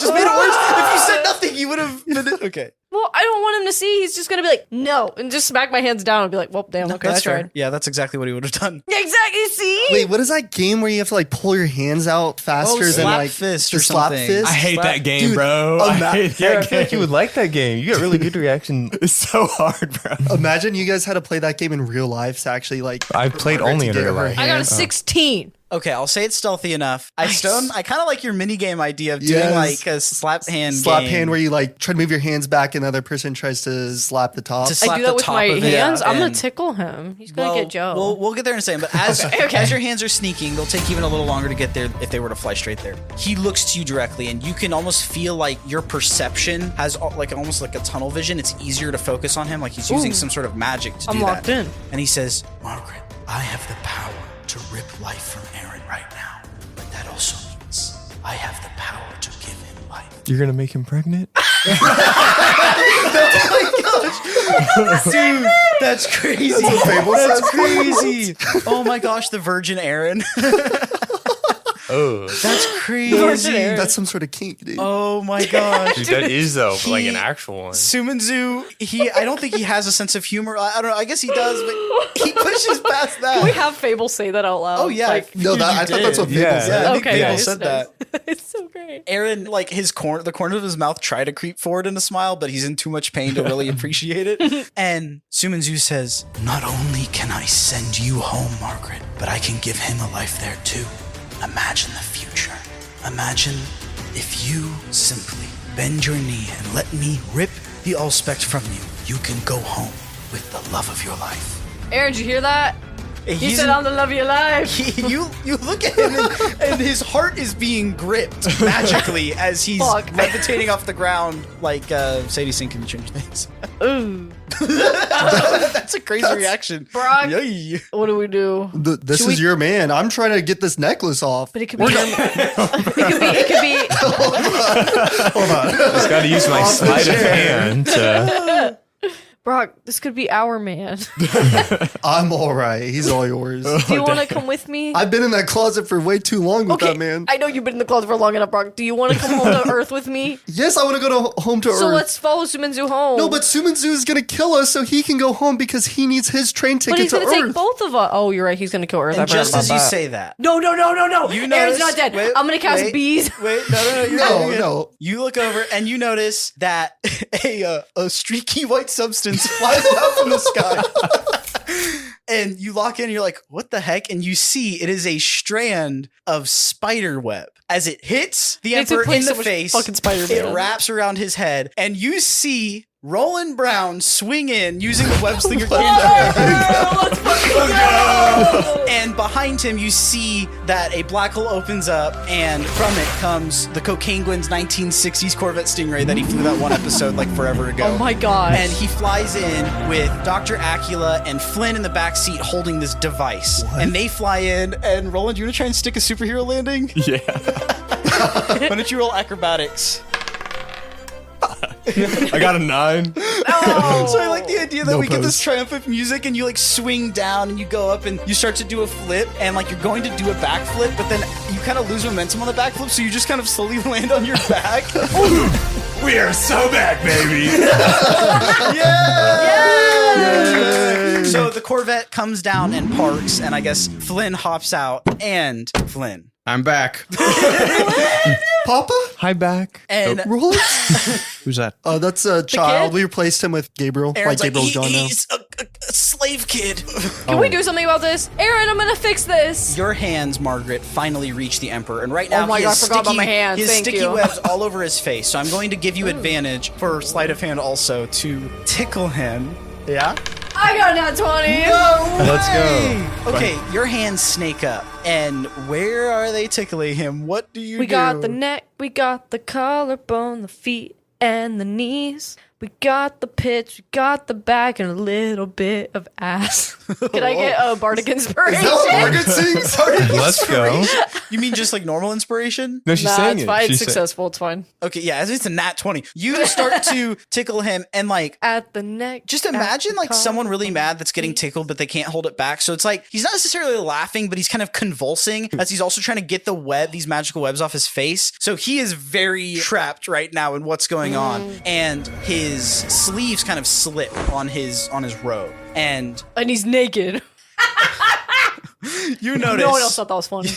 just made it worse. If you said nothing, you would have been okay. Well, I don't want him to see. He's just gonna be like, no, and just smack my hands down and be like, well, damn, okay, That's that's right. fair. Yeah, that's exactly what he would have done. Yeah, exactly, see? Wait, what is that game where you have to like pull your hands out faster than slap like fist the or slap something. fist? I hate that game, Dude, bro. I hate Yeah, I that feel like you would like that game. You get really good reaction. It's so hard, bro. Imagine you guys had to play that game in real life to actually like. I've played Margaret only to in get real her life. I got a hands. 16. Okay, I'll say it's stealthy enough. I kind of like your mini game idea of doing Yes. like a slap hand Slap game. hand where you like try to move your hands back and the other person tries to slap the top. To I slap do the that with top my of it, hands. I'm gonna and- tickle him. He's gonna get Joe. We'll get there in a second. But as Okay. as your hands are sneaking, they'll take even a little longer to get there if they were to fly straight there. He looks to you directly, and you can almost feel like your perception has like almost like a tunnel vision. It's easier to focus on him, like he's using some sort of magic to I'm do locked that. in. And he says, Margaret, I have the power to rip life from Aaron right now, but that also means I have the power to give him life. You're gonna make him pregnant? Dude, that's crazy. That's crazy. Oh my gosh, the Virgin Aaron. Oh, That's crazy. That's some sort of kink, dude. Oh my gosh. dude, that is though, like He- an actual one. Sumanzu, I don't think he has a sense of humor. I don't know. I guess he does, but he pushes past that. Can we have Fable say that out loud? Oh, yeah. Like, No, that, I thought that's what people Yeah. said. Yeah, I think okay, Fable nice, said nice. that. It's so great. Aaron, like the corner of his mouth try to creep forward in a smile, but he's in too much pain to really appreciate it. And Sumanzu says, not only can I send you home, Margaret, but I can give him a life there too. Imagine the future. Imagine if you simply bend your knee and let me rip the Allspect from you. You can go home with the love of your life. Aaron, did you hear that? He He's said, I'm the love of your life. you look at him and his heart is being gripped magically as he's levitating off the ground like Sadie Sink in Stranger Things. Ooh. That's a crazy reaction. Brock, Yay. what do we do? This is your man. I'm trying to get this necklace off. But it could be it could be Hold on. Just got to use my sleight of hand to... Brock, this could be our man. I'm all right. He's all yours. Do you want to come with me? I've been in that closet for way too long with that man. I know you've been in the closet for long enough, Brock. Do you want to come home to Earth with me? Yes, I want to go home to Earth. So let's follow Sumanzu home. No, but Sumanzu is going to kill us so he can go home because he needs his train But ticket he's to going to take Earth. both of us. Oh, you're right. He's going to kill Earth. And just as you say that, No. you Aaron's notice, not dead. I'm going to cast bees. Wait, no, you're No, good. no. You look over and you notice that a streaky white substance flies out from the sky. And you lock in and you're like, what the heck? And you see it is a strand of spider web. As it hits the It took Emperor in place the so much face, fucking Spider-Man. it wraps around his head, and you see Roland Brown swing in using the web slinger cannon. Let's fucking go! And behind him, you see that a black hole opens up, and from it comes the Cocainguin's 1960s Corvette Stingray that he flew that one episode like forever ago. Oh my god. And he flies in with Dr. Acula and Flynn in the backseat holding this device. And they fly in, and Roland, you want to try and stick a superhero landing? Yeah. Why don't you roll acrobatics? I got a 9. So I like the idea that No we get this pose. triumphant music and you like swing down and you go up and you start to do a flip and like you're going to do a backflip, but then you kind of lose momentum on the backflip, so you just kind of slowly land on your back. We are so back, baby. So the Corvette comes down and parks, and I guess Flynn hops out, and Flynn. I'm back. Papa? Hi, back. And Roland? Who's that? That's a child. kid? We replaced him with Gabriel. Aaron's like Gabriel's gone now. he's a slave kid. Can we do something about this? Aaron, I'm going to fix this. Your hands, Margaret, finally reach the Emperor, and right now Oh my he God, has I forgot about sticky, my hands. he has Thank sticky you. webs all over his face. So I'm going to give you advantage for sleight of hand also to tickle him. Yeah? I got that 20. Let's go. Okay, your hands snake up. And where are they tickling him? What do you do? We got the neck, we got the collarbone, the feet, and the knees. We got the pitch, we got the back, and a little bit of ass. Can I get a bardic inspiration? Is that what Margaret sings? Let's go. You mean just like normal inspiration? No, she's Nah, saying it's it. fine. It's She's saying- successful. It's fine. Okay, yeah, it's a nat 20. You start to tickle him and like At the neck. just at imagine the like someone really collarbone. mad that's getting tickled, but they can't hold it back. So it's like he's not necessarily laughing, but he's kind of convulsing as he's also trying to get the web, these magical webs off his face. So he is very trapped right now in what's going on, and his sleeves kind of slip on his robe, and And he's naked. you notice No one else thought that was funny.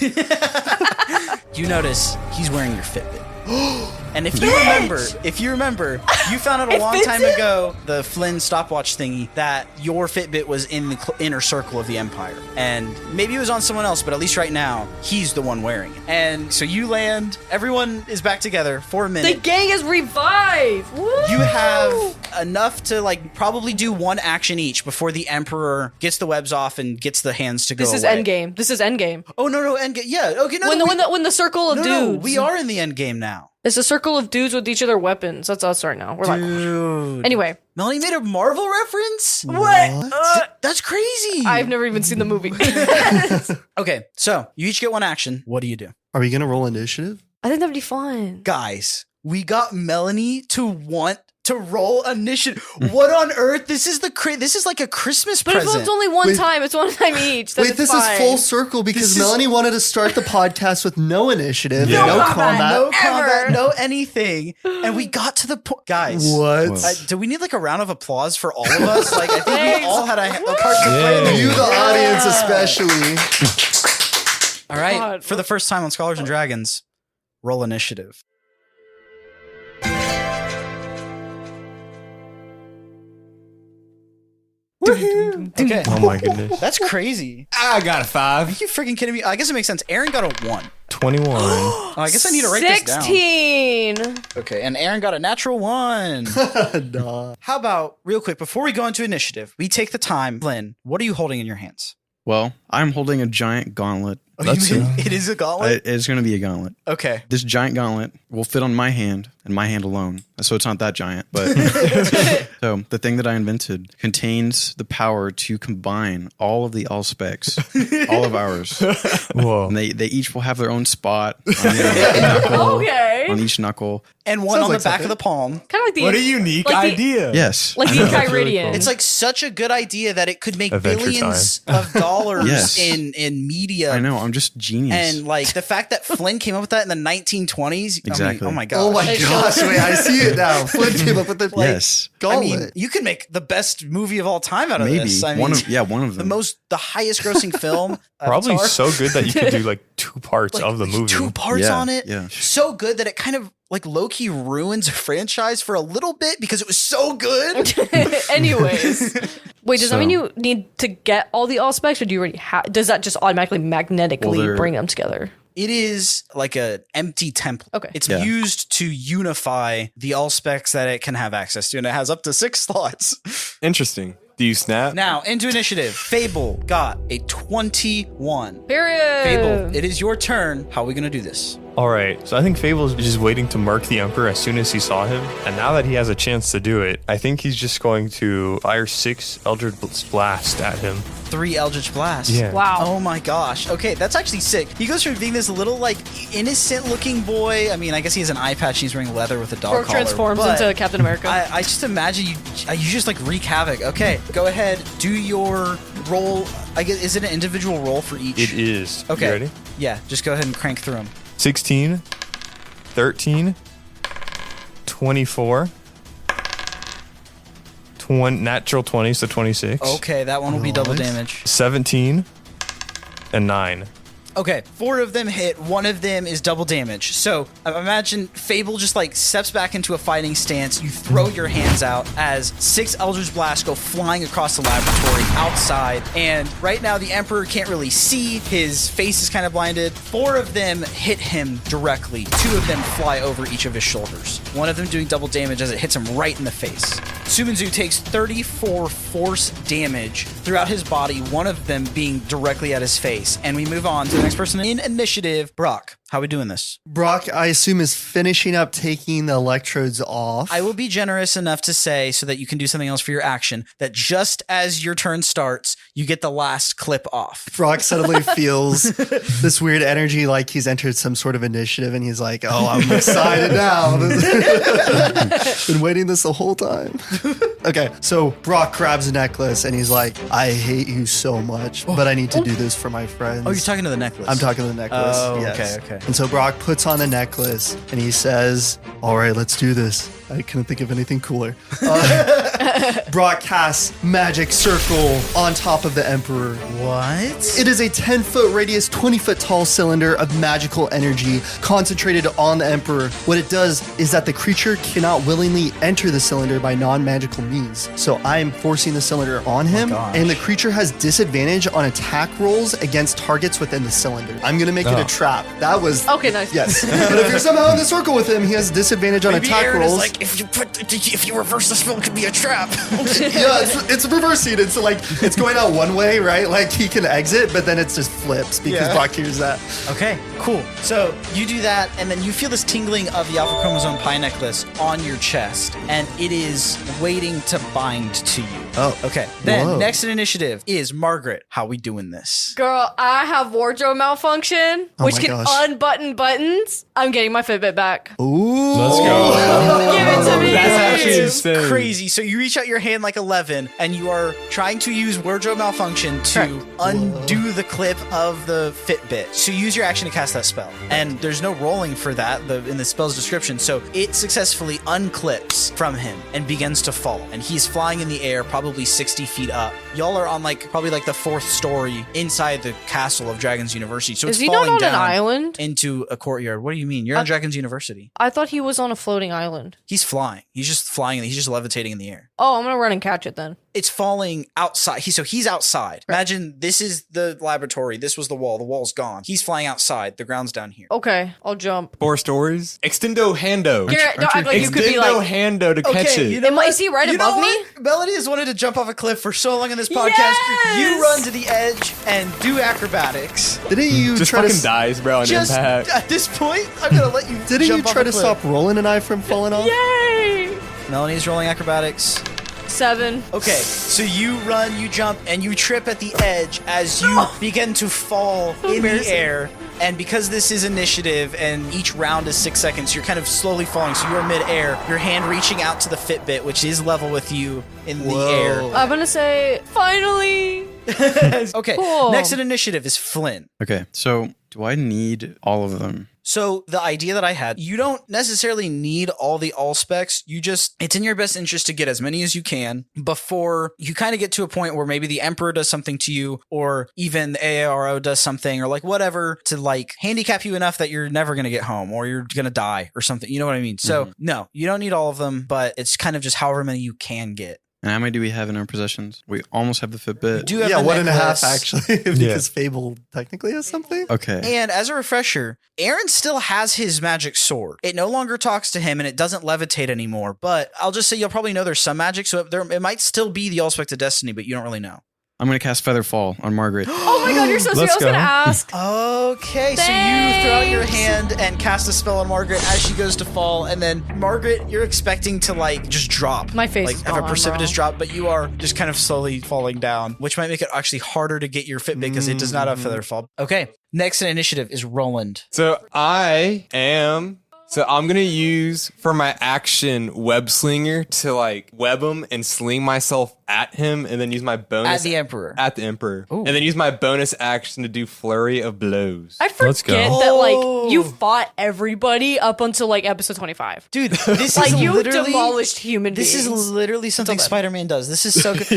you notice he's wearing your Fitbit. And if you remember, you found out a It long fits time him? ago, the Flynn stopwatch thingy, that your Fitbit was in the inner circle of the Empire. And maybe it was on someone else, but at least right now, he's the one wearing it. And so you land, everyone is back together for a The minute. gang is revived. Woo! You have enough to like probably do one action each before the Emperor gets the webs off and gets the hands to go This is away. endgame. This is endgame. Oh, no, endgame. Yeah, okay, no, When the circle of no, dudes. we are in the endgame now. It's a circle of dudes with each of their weapons. That's us right now. We're like. Dude. Anyway, Melanie made a Marvel reference? what? That's crazy. I've never even seen the movie. Okay, so you each get one action. What do you do? Are we going to roll initiative? I think that'd be fun. Guys, we got Melanie to want to roll initiative. What on earth? This is this is like a Christmas But if present. it's only one Wait. time, it's one time each. Then Wait, it's this fine. is full circle because This is- Melanie wanted to start the podcast with no initiative, Yeah. no No combat. no Ever. combat, no anything. And we got to the point. Guys. What? Do we need like a round of applause for all of us? Like, I think we Thanks. all had a part to play. Yeah. You, the audience, especially. All right, God. for the first time on Scholars and Dragons, roll initiative. Okay. Oh my goodness. That's crazy. I got a Are 5. you freaking kidding me? I guess it makes sense. Aaron got a 1. 21. Oh, I guess I need to write this down. 16. Okay, and Aaron got a natural 1. How about, real quick, before we go into initiative, we take the time. Flynn, what are you holding in your hands? Well, I'm holding a giant gauntlet. It is a gauntlet? It's going to be a gauntlet. Okay. This giant gauntlet will fit on my hand and my hand alone. So it's not that giant. But so the thing that I invented contains the power to combine all of the allspecs, all of ours. Whoa. And they each will have their own spot on the knuckle, Okay. on each knuckle. And one on the back of the palm. Kind of like the What a unique like the- idea. Yes. Like I the know, it's really Kyridian. cool. It's like such a good idea that it could make Adventure billions of dollars Yes. in media. I know. I'm just genius. And like the fact that Flynn came up with that in the 1920s. Exactly. I mean, oh my god. Oh my gosh, wait, I see it now. Flynn came up with the Yes. I gauntlet. mean, you could make the best movie of all time out of Maybe. this. I mean, one of them. the highest grossing film. Probably Avatar. so good that you could do like 2 parts Like, of the movie. 2 parts Yeah, on it. yeah. So good that it kind of like low-key ruins a franchise for a little bit because it was so good. Anyways. Wait, does that So- mean you need to get all the allspecs, or do you already have? Does that just automatically magnetically Well, they're- bring them together? It is like an empty template. Okay. It's Yeah. used to unify the all specs that it can have access to, and it has up to 6 slots. Interesting. Do you snap? Now, into initiative. Fable got a 21. Period. Fable, it is your turn. How are we going to do this? All right, so I think Fable's just waiting to mark the Emperor as soon as he saw him. And now that he has a chance to do it, I think he's just going to fire 6 Eldritch Blast at him. 3 Eldritch Blast. Yeah. Wow. Oh my gosh. Okay, that's actually sick. He goes from being this little, like, innocent-looking boy. I mean, I guess he has an eye patch and he's wearing leather with a dog Or collar. transforms but into Captain America. I just imagine you just, like, wreak havoc. Okay, go ahead. Do your roll. I guess, is it an individual roll for each? It is. Okay. You ready? Yeah, just go ahead and crank through them. 16, 13, 24, natural 20, so 26. Okay, that one will be double damage. 17, and 9. Okay, 4 of them hit, 1 of them is double damage. So imagine Fable just like steps back into a fighting stance. You throw your hands out as 6 Eldritch Blasts go flying across the laboratory outside. And right now the Emperor can't really see. His face is kind of blinded. 4 of them hit him directly. 2 of them fly over each of his shoulders. 1 of them doing double damage as it hits him right in the face. Sumanzu takes 34 force damage throughout his body, 1 of them being directly at his face. And we move on to the next person in initiative. Brock, how are we doing this? Brock, I assume, is finishing up taking the electrodes off. I will be generous enough to say, so that you can do something else for your action, that just as your turn starts, you get the last clip off. Brock suddenly feels this weird energy like he's entered some sort of initiative and he's like, oh, I'm excited now. Been waiting this the whole time. Okay, so Brock grabs a necklace and he's like, I hate you so much, but I need to do this for my friends. Oh, you're talking to the necklace. I'm talking to the necklace. Oh, yes. okay. And so Brock puts on the necklace and he says, all right, let's do this. I couldn't think of anything cooler. Brock casts Magic Circle on top of the Emperor. What? It is a 10-foot radius, 20-foot tall cylinder of magical energy concentrated on the Emperor. What it does is that the creature cannot willingly enter the cylinder by non-magical means. So I am forcing the cylinder on him, and the creature has disadvantage on attack rolls against targets within the cylinder. I'm going to make it a trap. That was... Okay, nice. Yes. But if you're somehow in the circle with him, he has disadvantage on Maybe attack Aaron rolls. is like, if you reverse the spell, it could be a trap. Yeah, it's reversing. It's like it's going out one way, right? Like he can exit, but then it just flips because Brock hears that. Okay, cool. So you do that, and then you feel this tingling of the Alpha Chromosome Pi necklace on your chest, and it is waiting to bind to you. Oh. Okay. Then Whoa. next in initiative is Margaret. How we doing this? Girl, I have wardrobe malfunction, which my can gosh. unbutton buttons. I'm getting my Fitbit back. Ooh. Let's go. Give it to me. That's actually It's insane. crazy. So you reach out your hand like 11, and you are trying to use wardrobe malfunction to undo the clip of the Fitbit. So you use your action to cast that spell, and there's no rolling for that in the spell's description. So it successfully unclips from him and begins to fall, and he's flying in the air, probably 60 feet up. Y'all are on probably the 4th story inside the castle of Dragon's University. So Is it's he not falling on an down island? into a courtyard. What do you mean? You're on Dragon's University. I thought he was on a floating island. He's flying. He's just flying. He's just levitating in the air. Oh, I'm gonna run and catch it then. It's falling outside. So he's outside. Imagine this is the laboratory. This was the wall. The wall's gone. He's flying outside. The ground's down here. Okay, I'll jump. 4 stories. Extendo hando. Garrett, don't act like you could be Extendo like. hando to catch it. you know Is he right You know above me? what? Melanie has wanted to jump off a cliff for so long in this podcast. Yes! You run to the edge and do acrobatics. Didn't you Just try fucking to dies, bro, on Just impact. at this point, I'm gonna let you. Didn't you jump try off a to cliff. stop Roland and I from falling off? Yay! Melanie's rolling acrobatics. 7. Okay, so you run, you jump, and you trip at the edge as you begin to fall in the air. And because this is initiative and each round is 6 seconds, you're kind of slowly falling. So you're mid-air, your hand reaching out to the Fitbit, which is level with you in the air. I'm gonna say finally. Okay, Cool. next in initiative is Flynn. Okay, so do I need all of them? So the idea that I had, you don't necessarily need all the all specs. It's in your best interest to get as many as you can before you kind of get to a point where maybe the Emperor does something to you, or even the AARO does something, or like whatever to like handicap you enough that you're never going to get home or you're going to die or something. You know what I mean? So no, you don't need all of them, but it's kind of just however many you can get. And how many do we have in our possessions? We almost have the Fitbit. Do have Yeah, the 1.5 necklace. actually, because Fable technically has something. Okay. And as a refresher, Aaron still has his magic sword. It no longer talks to him and it doesn't levitate anymore. But I'll just say you'll probably know there's some magic, so it might still be the Allspec of Destiny, but you don't really know. I'm going to cast Featherfall on Margaret. Oh my god, you're so sweet. I was gonna ask. Okay, so you throw out your hand and cast a spell on Margaret as she goes to fall, and then Margaret, you're expecting to like just drop. My face like is have a gone, precipitous bro. drop, but you are just kind of slowly falling down, which might make it actually harder to get your Fitbit because it does not have Featherfall. Okay, next in initiative is Roland. So I'm gonna use for my action web slinger to like web him and sling myself at him, and then use my bonus At the Emperor. and then use my bonus action to do flurry of blows. I Let's go. forget that like you fought everybody up until like episode 25. Dude, this Like is you literally demolished human This beings. is literally something Until then. Spider-Man does. This is so good.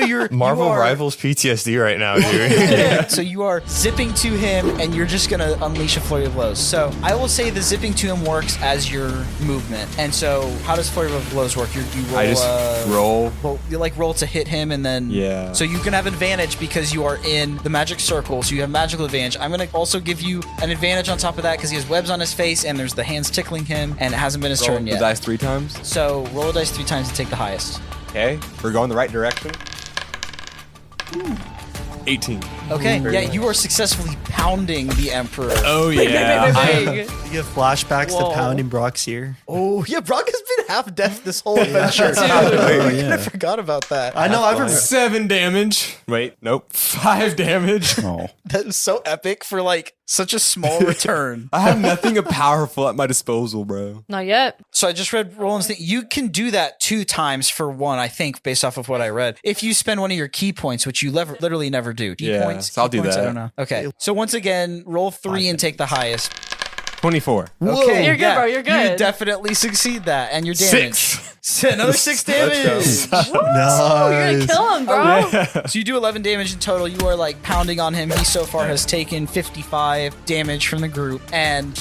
You're Marvel you are- Rivals PTSD right now, dude. So you are zipping to him, and you're just gonna unleash a flurry of blows. So I will say the zipping to him works as your movement. And so, how does flurry of blows work? You roll. I just roll. You like roll to hit him, and then Yeah. So you can have advantage because you are in the magic circle. So you have magical advantage. I'm gonna also give you an advantage on top of that because he has webs on his face, and there's the hands tickling him, and it hasn't been his Roll turn the yet. dice 3 times. So roll a dice 3 times to take the highest. Okay, we're going the right direction. 18. Okay, Very yeah, nice. you are successfully pounding the Emperor. Oh yeah. Big. You get flashbacks Whoa. to pounding Brock's ear. Oh, yeah, Brock has been half deaf this whole adventure. I forgot about that. I know. I remember. 7 damage. Wait, nope. 5 damage. Oh. That is so epic for like such a small return. I have nothing powerful at my disposal, bro. Not yet. So I just read Roland's thing. You can do that 2 times for 1, I think, based off of what I read. If you spend one of your key points, which you literally never do. Key Yeah, points? so I'll Key do points? I that. don't know. Okay. So once again, roll 3 and take the highest. 24. Okay, You're good, bro. You're good. You definitely succeed that. And your damage. 6. Another 6 damage. You're gonna kill him, bro. So you do 11 damage in total. You are like pounding on him. He so far has taken 55 damage from the group. And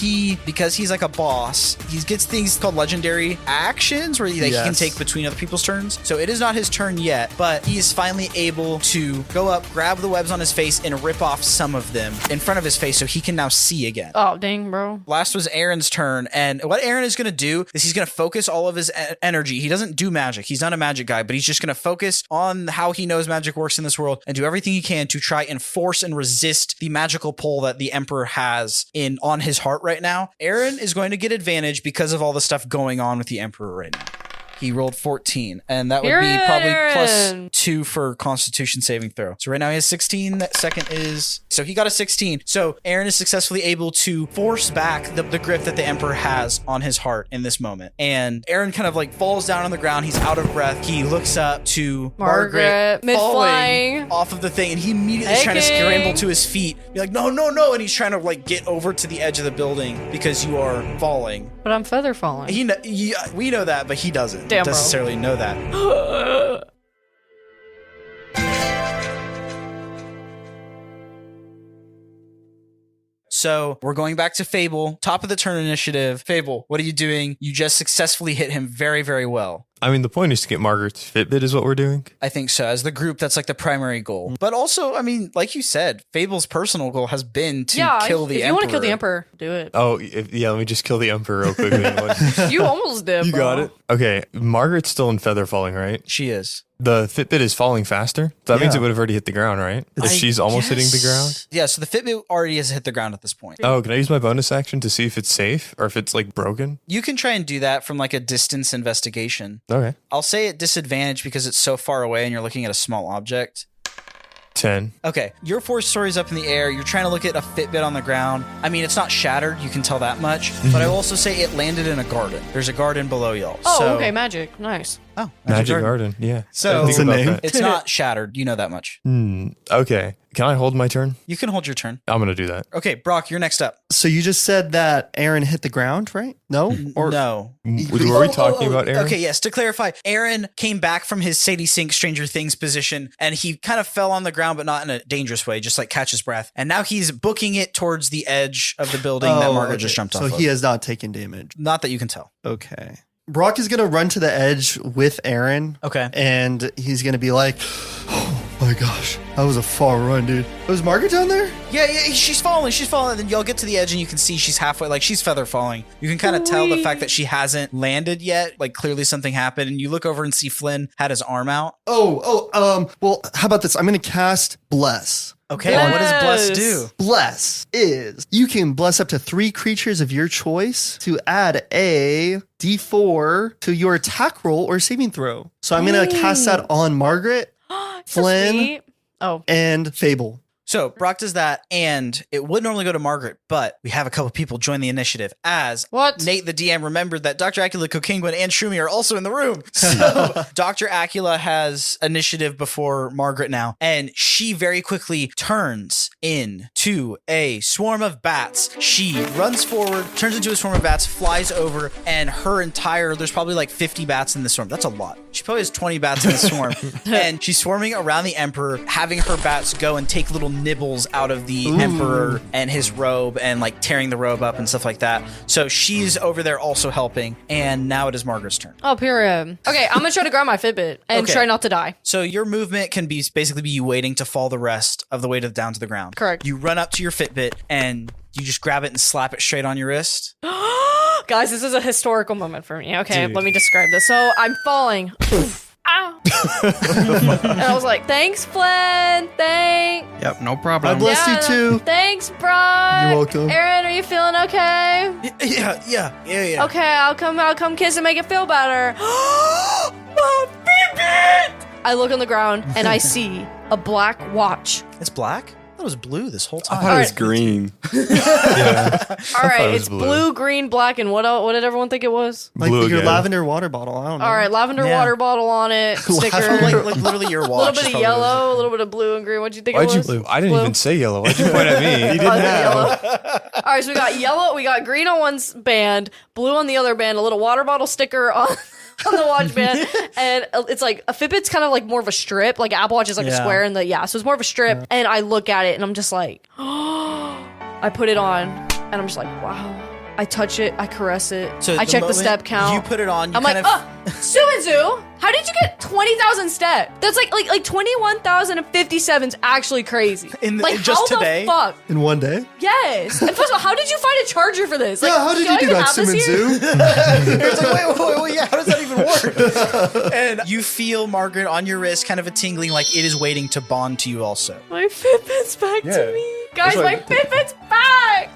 because he's like a boss, he gets things called legendary actions where he can Yes. take between other people's turns. So it is not his turn yet, but he is finally able to go up, grab the webs on his face, and rip off some of them in front of his face so he can now see again. Oh dang, bro. Last was Aaron's turn, and what Aaron is going to do is he's going to focus all of his energy. He doesn't do magic. He's not a magic guy, but he's just going to focus on how he knows magic works in this world and do everything he can to try and force and resist the magical pull that the Emperor has on his heart right now. Aaron is going to get advantage because of all the stuff going on with the Emperor right now. He rolled 14, and that would be Period, probably Aaron. +2 for Constitution saving throw. So right now he has 16. That second is... So he got a 16. So Aaron is successfully able to force back the grip that the Emperor has on his heart in this moment. And Aaron kind of like falls down on the ground. He's out of breath. He looks up to Margaret, mid-flying. falling off of the thing, and he immediately is trying to Taking. scramble to his feet. Be like, no, no, no. And he's trying to like get over to the edge of the building because you are falling. But I'm feather falling. We know that, but he doesn't Damn, bro. necessarily know that. So we're going back to Fable, top of the turn initiative. Fable, what are you doing? You just successfully hit him very, very well. I mean, the point is to get Margaret's Fitbit is what we're doing. I think so. As the group, that's like the primary goal. But also, I mean, like you said, Fable's personal goal has been to kill the Emperor. If you want to kill the Emperor, do it. Oh, let me just kill the Emperor real quickly. You almost did, You bro. got it. Okay, Margaret's still in feather falling, right? She is. The Fitbit is falling faster. So that means Yeah. it would have already hit the ground, right? If she's almost hitting the ground. Yeah, so the Fitbit already has hit the ground at this point. Oh, can I use my bonus action to see if it's safe or if it's like broken? You can try and do that from like a distance investigation. Okay. I'll say at disadvantage because it's so far away and you're looking at a small object. 10. Okay, your 4 stories up in the air. You're trying to look at a Fitbit on the ground. I mean, it's not shattered. You can tell that much. But I will also say it landed in a garden. There's a garden below y'all. Oh, so, okay, magic. Nice. Oh, Magic Garden. Yeah. So- I think It's a about name. that. it's not shattered. You know that much. Okay. Can I hold my turn? You can hold your turn. I'm going to do that. Okay, Brock, you're next up. So you just said that Aaron hit the ground, right? No? Or No. Were we talking about Aaron? Okay, yes. To clarify, Aaron came back from his Sadie Sink Stranger Things position and he kind of fell on the ground, but not in a dangerous way, just like catch his breath. And now he's booking it towards the edge of the building that Margaret okay. just jumped off So of. he has not taken damage. Not that you can tell. Okay. Brock is going to run to the edge with Aaron. Okay. And he's going to be like, oh my gosh, that was a far run, dude. Was Margaret down there? Yeah, she's falling. She's falling. Then y'all get to the edge and you can see she's halfway, like she's feather falling. You can kind of tell the fact that she hasn't landed yet. Like clearly something happened. And you look over and see Flynn had his arm out. Well, how about this? I'm going to cast Bless. Okay, well, what does Bless do? Bless is you can bless up to 3 creatures of your choice to add a D4 to your attack roll or saving throw. So I'm going to cast that on Margaret, So Flynn, sweet. Oh, and Fable. So Brock does that, and it would normally go to Margaret, but we have a couple people join the initiative as What? Nate, the DM, remembered that Dr. Acula, Kokingwin, and Shroomy are also in the room. So Dr. Acula has initiative before Margaret now, and she very quickly turns into a swarm of bats. She runs forward, turns into a swarm of bats, flies over, and there's probably like 50 bats in the swarm. That's a lot. She probably has 20 bats in the swarm. And she's swarming around the Emperor, having her bats go and take little nibbles out of the Emperor and his robe and like tearing the robe up and stuff like that. So she's over there also helping. And now it is Margaret's turn. oh, period. Okay, I'm gonna try to grab my Fitbit and Okay. try not to die. So your movement can be basically be you waiting to fall the rest of the way down to the ground. Correct. You run up to your Fitbit and you just grab it and slap it straight on your wrist. Guys, this is a historical moment for me. Okay, let me describe this. So I'm falling. Ow. And I was like, thanks, Flynn. Thanks. Yep, no problem. I bless you too. Thanks, Brock. You're welcome. Aaron, are you feeling okay? Yeah. Okay, I'll come kiss and make it feel better. My Fitbit! I look on the ground and I see a black watch. It's black? I thought it was blue this whole I time. thought it was green. All right, it was it's blue. blue, green, black, and what else? What did everyone think it was? Like Blue your again. lavender water bottle. I don't know. All right, lavender Yeah. water bottle on it, sticker, like literally your a watch. little bit of yellow, a little bit of blue and green. What'd you think Why'd it you was? blue? I didn't Blue. even say yellow. Why'd you point at me? Oh, yellow. All right, so we got yellow, we got green on one band, blue on the other band, a little water bottle sticker on the watch band, and it's like a Fitbit's kind of like more of a strip, like Apple Watch is like a Yeah. square, and so it's more of a strip. And I look at it and I'm just like, I put it on, and I'm just like, wow. I touch it, I caress it, I check the moment step count. You put it on. You I'm kind like, of. Sumanzu, how did you get 20,000 steps? That's like 21,057 is actually crazy. Just how today? the fuck? In one day? Yes. And first of all, how did you find a charger for this? Like, Yeah, how did y'all you do even that, have this here? Sumanzu? It's like, wait, yeah, how does that even work? And you feel, Margaret, on your wrist, kind of a tingling, like it is waiting to bond to you also. My Fitbit's back to me. Guys, my Fitbit's back.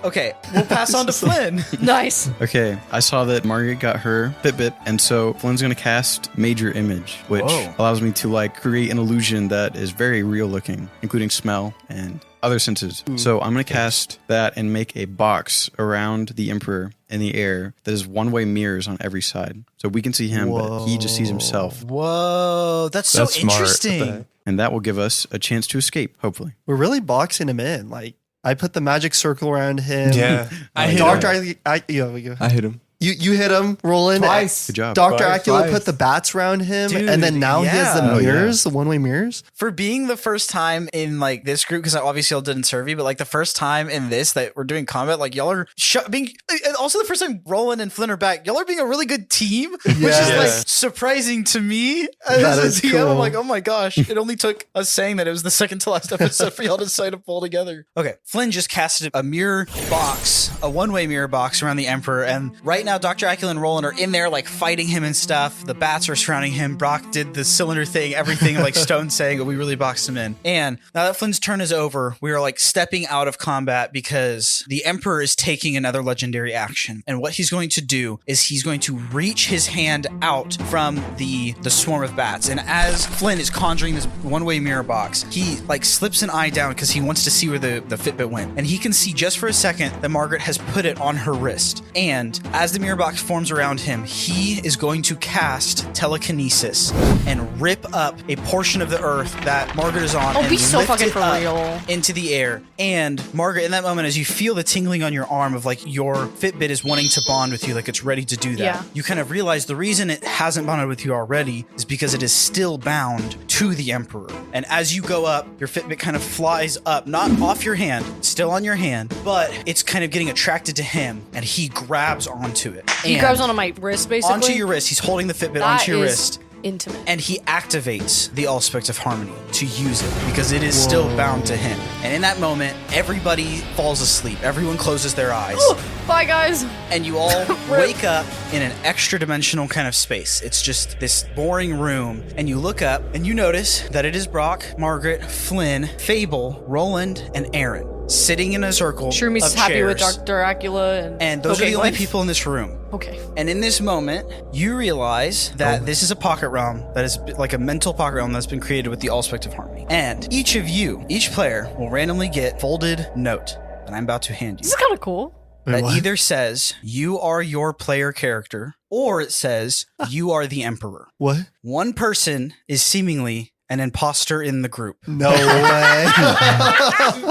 Okay, we'll pass on to Flynn. Nice. Okay, I saw that Margaret got her Fitbit, and so Flynn's gonna cast Major Image, which Whoa. allows me to like create an illusion that is very real looking, including smell and other senses. So I'm gonna cast that and make a box around the Emperor in the air that is one-way mirrors on every side. So we can see him, but he just sees himself. Whoa, that's so That's smart. interesting. And that will give us a chance to escape, hopefully. We're really boxing him in. Like, I put the magic circle around him. Yeah. I hit Doctor, him. yeah, we go. I hit him. You hit him, Roland. Twice. Good job. Dr. Twice. Acula put the bats around him, Dude, and then now he has the yeah. mirrors, the one-way mirrors. For being the first time in like this group, because obviously y'all didn't serve you, but like the first time in this that we're doing combat, like y'all are being, and also the first time Roland and Flynn are back, y'all are being a really good team, which is like surprising to me as That a is DM. cool. I'm like, oh my gosh, it only took us saying that it was the second to last episode for y'all to decide to pull together. Okay, Flynn just casted a mirror box, a one-way mirror box around the Emperor, and right now Dr. Acula and Roland are in there like fighting him and stuff. The bats are surrounding him. Brock did the cylinder thing, everything like Stone saying, we really boxed him in. And now that Flynn's turn is over, we are like stepping out of combat because the Emperor is taking another legendary action. And what he's going to do is he's going to reach his hand out from the swarm of bats. And as Flynn is conjuring this one-way mirror box, he like slips an eye down because he wants to see where the Fitbit went. And he can see just for a second that Margaret has put it on her wrist. And as the mirror box forms around him, he is going to cast telekinesis and rip up a portion of the earth that Margaret is on. Oh, and be so lift fucking it for up real. into the air. And Margaret, in that moment, as you feel the tingling on your arm of like your Fitbit is wanting to bond with you, like it's ready to do that, Yeah. you kind of realize the reason it hasn't bonded with you already is because it is still bound to the Emperor. And as you go up, your Fitbit kind of flies up, not off your hand, still on your hand, but it's kind of getting attracted to him, and he grabs onto it. He And grabs onto my wrist, basically. onto your wrist. He's holding the Fitbit That onto your is wrist. Intimate. And he activates the Allspect of Harmony to use it because it is still bound to him. And in that moment, everybody falls asleep. Everyone closes their eyes. Bye, guys. And you all wake up in an extra dimensional kind of space. It's just this boring room. And you look up and you notice that it is Brock, Margaret, Flynn, Fable, Roland, and Aaron sitting in a circle Shroomies of happy with chairs. Dr. Acula. And those are Okay, the only what? people in this room. Okay. And in this moment, you realize that this is a pocket realm that is like a mental pocket realm that's been created with the Allspect of Harmony. And each of you, each player, will randomly get folded note that I'm about to hand you. This is kind of cool. That either says you are your player character, or it says you are the Emperor. What? One person is seemingly an imposter in the group. No way.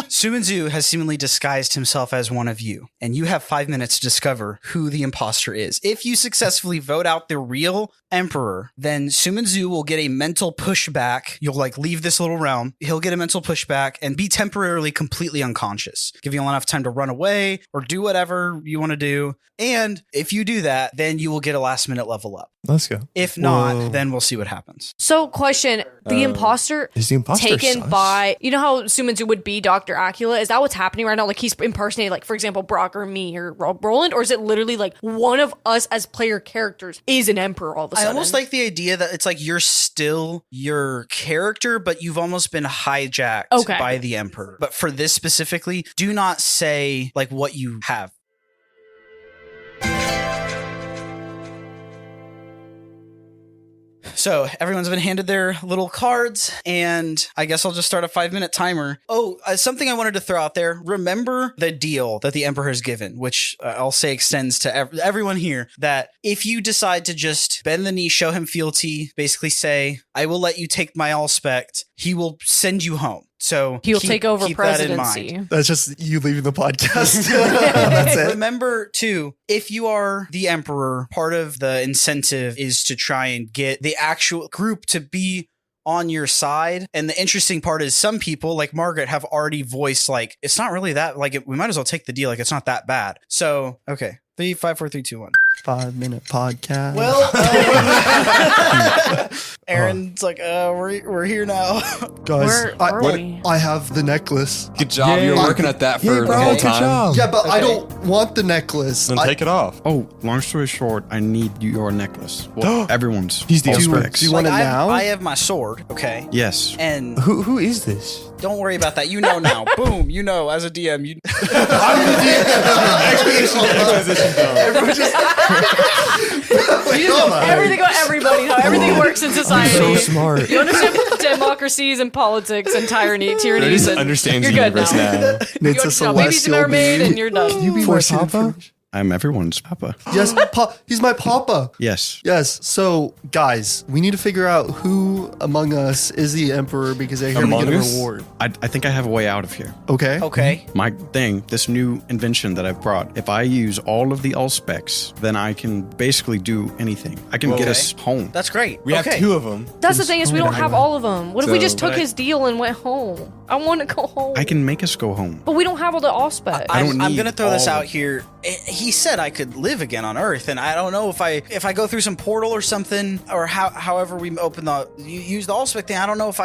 Sumanzu has seemingly disguised himself as one of you, and you have 5 minutes to discover who the imposter is. If you successfully vote out the real Emperor, then Sumanzu will get a mental pushback. You'll like leave this little realm. He'll get a mental pushback and be temporarily completely unconscious, giving you enough time to run away or do whatever you want to do. And if you do that, then you will get a last minute level up. Let's go. If not, then we'll see what happens. So, question: the imposter Is the imposter taken sus? by? You know how Sumanzu would be Dr. Acula? Is that what's happening right now? Like he's impersonating, like for example, Brock or me or Roland, or is it literally like one of us as player characters is an emperor all of a I sudden? almost like the idea that it's like you're still your character, but you've almost been hijacked by the Emperor. But for this specifically, do not say like what you have. So everyone's been handed their little cards, and I guess I'll just start a 5-minute timer. Oh, something I wanted to throw out there. Remember the deal that the Emperor has given, which I'll say extends to everyone here, that if you decide to just bend the knee, show him fealty, basically say, I will let you take my Allspect, he will send you home. So he'll take over keep that in presidency. mind. That's just you leaving the podcast. That's it. Remember, too, if you are the Emperor, part of the incentive is to try and get the actual group to be on your side. And the interesting part is some people, like Margaret, have already voiced, like, it's not really that, like, we might as well take the deal. Like, it's not that bad. So, okay. 3, 5, 4, 3, 2, 1. 5-minute podcast. Well, Aaron's like, we're here now. guys, Where are we? I have the necklace. Good job. You were working at that for the whole time. Yeah, but I don't want the necklace. Then take it off. Oh, long story short, I need your necklace. Well, everyone's. He's the Allspecs. Do you want it now? I have my sword, okay? Yes. And Who is this? don't worry about that. You know now. Boom. You know, as a DM, you. Everyone just You just know everything about everybody, how everything works in society. So smart. You understand democracies and politics and tyrannies. I just understands the You're good universe now. now. It's a Baby's a celestial mermaid being. and you're done. Can you be my Force you to papa? finish. I'm everyone's papa. Yes, he's my papa. Yes. Yes. So, guys, we need to figure out who among us is the emperor because I hear we get a reward. I think I have a way out of here. Okay. Okay. My thing, this new invention that I've brought, if I use all of the allspecs, then I can basically do anything. I can get us home. That's great. We have 2 of them. That's the thing is we don't have all of them. What if we So- just took his deal and went home? I want to go home. I can make us go home. But we don't have all the allspecs. I'm need going to throw this all out of- here. He said I could live again on Earth, and I don't know if I go through some portal or something, or however we use the allspec thing. I don't know if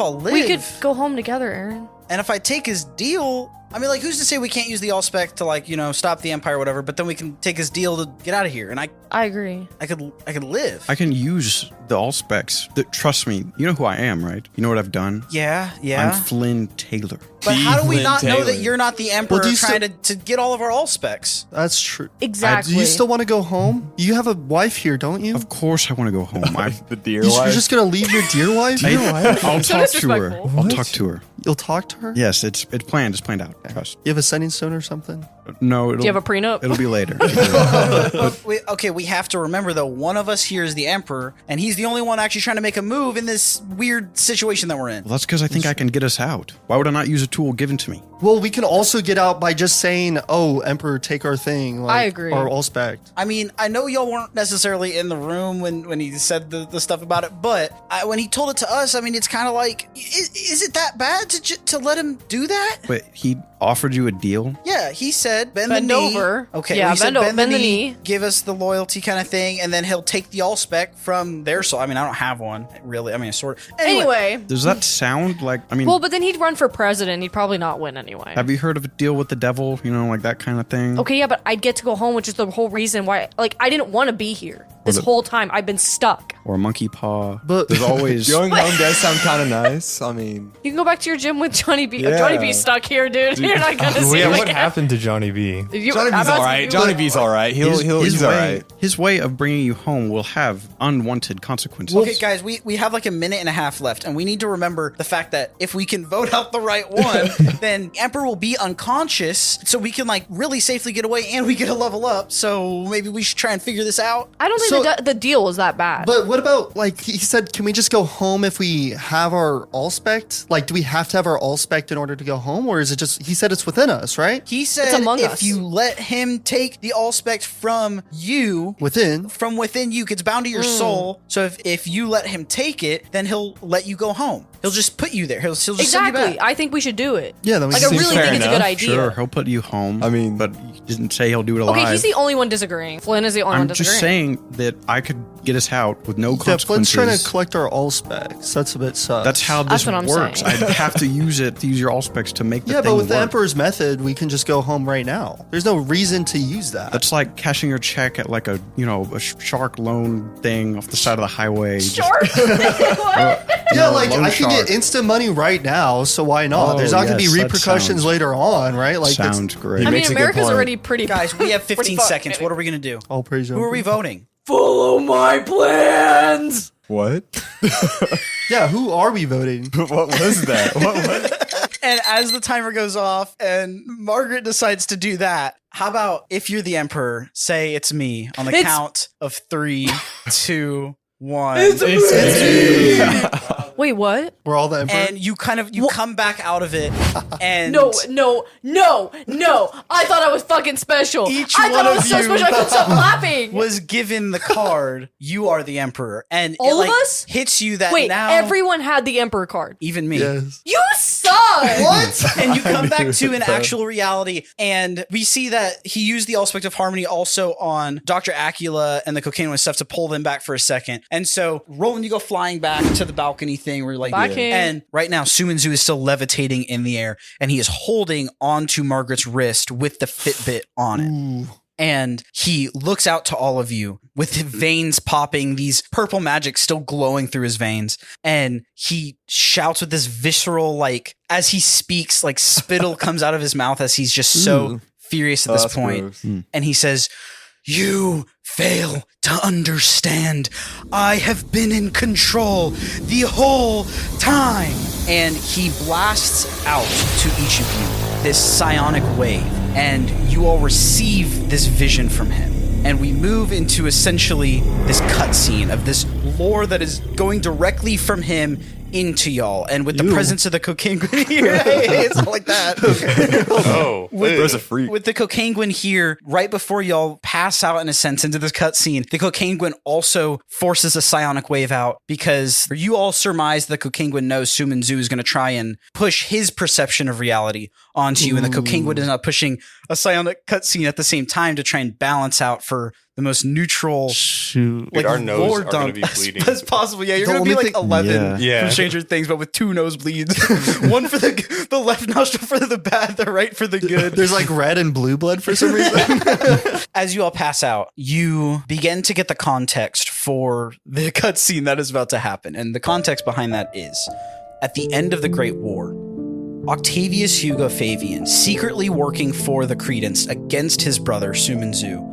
I'll live. We could go home together, Aaron. And if I take his deal, I mean, like, who's to say we can't use the allspec to, like, stop the Empire or whatever? But then we can take his deal to get out of here, and I agree. I could live. I can use the allspecs. Trust me, you know who I am, right? You know what I've done? Yeah. I'm Flynn Taylor. But how do we Flynn not know that Taylor. you're not the Emperor Well, do you trying to get all of our allspecs? That's true. Exactly. Do you still want to go home? You have a wife here, don't you? Of course I want to go home. The deer You're wife. just going to leave your dear wife? I'll talk to her. disrespectful. I'll talk to her. You'll talk to her? Yes, it's planned. It's planned out. Trust. You have a sending stone or something? No, Do you have a prenup? It'll be later. We have to remember, though, one of us here is the Emperor, and he's the only one actually trying to make a move in this weird situation that we're in. Well, that's because I think I can get us out. Why would I not use a tool given to me? Well, we can also get out by just saying, "Oh, Emperor, take our thing." Like, I agree. Our allspec. I mean, I know y'all weren't necessarily in the room when he said the stuff about it, but when he told it to us, I mean, it's kind of like, is it that bad to let him do that? But he offered you a deal? Yeah, he said bend Bend the knee. over. Okay, Yeah, he said bend the knee. give us the loyalty kind of thing, and then he'll take the allspec from their soul. I mean, I don't have one really. I mean, sort of. Anyway. Does that sound like, I mean, Well, but then he'd run for president. He'd probably not win anyway. have you heard of a deal with the devil? You know, like that kind of thing? Okay, yeah, but I'd get to go home, which is the whole reason why, like, I didn't want to be here this whole time. I've been stuck. Or a monkey paw. But- there's always... Going home does sound kind of nice. I mean, You can go back to your gym with Johnny B. Yeah. Johnny B's stuck here, dude. You're not gonna see Yeah, him what again. happened to Johnny B? Johnny B's all right. Johnny B's all right. He's all right. His way of bringing you home will have unwanted consequences. Okay, guys, we have like a minute and a half left, and we need to remember the fact that if we can vote out the right one, then Emperor will be unconscious, so we can like really safely get away, and we get a level up. So maybe we should try and figure this out. I don't think So- the deal is that bad. But what about, like, he said, can we just go home if we have our allspec? Like, do we have to have our allspec in order to go home? Or is it just, he said it's within us, right? He said among if us. you let him take the allspec from you, Within. from within you, it's bound to your soul. So if you let him take it, then he'll let you go home. He'll just put you there. He'll just send you exactly. back. I think we should do it. Yeah, then we Like, I can- really fair think it's a good enough. idea. Sure, he'll put you home. I mean- but he didn't say he'll do it alive. Okay, he's the only one disagreeing. Flynn is the only one I'm disagreeing. just saying that I could get us out with no Yeah, Flynn's consequences. trying to collect our allspecs. That's a bit sus. That's how That's this what I'm works. saying. I'd have to use your allspecs to make the Yeah, thing but with the work. Emperor's method, we can just go home right now. There's no reason to use that. That's like cashing your check at like a shark loan thing off the side of the highway. Sure. yeah, no, like loan I can shark. get instant money right now, so why not? Oh, There's not going to yes, be that repercussions sounds- later on, right? Like it's- Sounds great. I mean, makes a good America's point. already pretty. Guys, we have pretty 15 fucked. seconds. What are we gonna do? all praise. Who are we voting? Follow my plans. What? Yeah, who are we voting? What was that? What was? And as the timer goes off and Margaret decides to do that, how about if you're the Emperor, say it's me on the It's- count of 3, 2, 1. Wait, what? We're all the Emperor. And you come back out of it and No. I thought I was fucking special. Each I thought one I of was so you special. I couldn't stop laughing. was given the card, you are the Emperor. And All it of us? hits you that Wait, now everyone had the Emperor card. even me. yes. You suck. What? And you come back to an actual reality, and we see that he used the Allspect of Harmony also on Dr. Acula and the cocaine and stuff to pull them back for a second. And so, Roland, you go flying back to the balcony thing where you're like, Bye, King. and right now, Sumanzu is still levitating in the air, and he is holding onto Margaret's wrist with the Fitbit on it. And he looks out to all of you with his veins popping, these purple magic still glowing through his veins. And he shouts with this visceral, like, as he speaks, like spittle comes out of his mouth as he's just so furious at this That's point. gross. And he says, "You fail to understand. I have been in control the whole time." And he blasts out to each of you this psionic wave and you all receive this vision from him. And we move into essentially this cutscene of this lore that is going directly from him into y'all. And with the presence of the Cocainguin here, hey, it's not like that. Oh, Bro's a freak. With the Cocainguin here, right before y'all pass out in a sense into this cutscene, the Cocainguin also forces a psionic wave out because you all surmise the Cocainguin knows Sumanzu is going to try and push his perception of reality onto you, and the Cocainguin is not pushing a psionic cutscene at the same time to try and balance out for the most neutral, Dude, our nose lore are going dump to be bleeding. as possible. Yeah, you're The going to be only like thing- 11 Yeah. from Stranger Things, but with 2 nosebleeds. One for the left nostril for the bad, the right for the good. There's like red and blue blood for some reason. As you all pass out, you begin to get the context for the cutscene that is about to happen. And the context behind that is, at the end of the Great War, Octavius Hugo Fabian, secretly working for the Credence against his brother Sumanzu,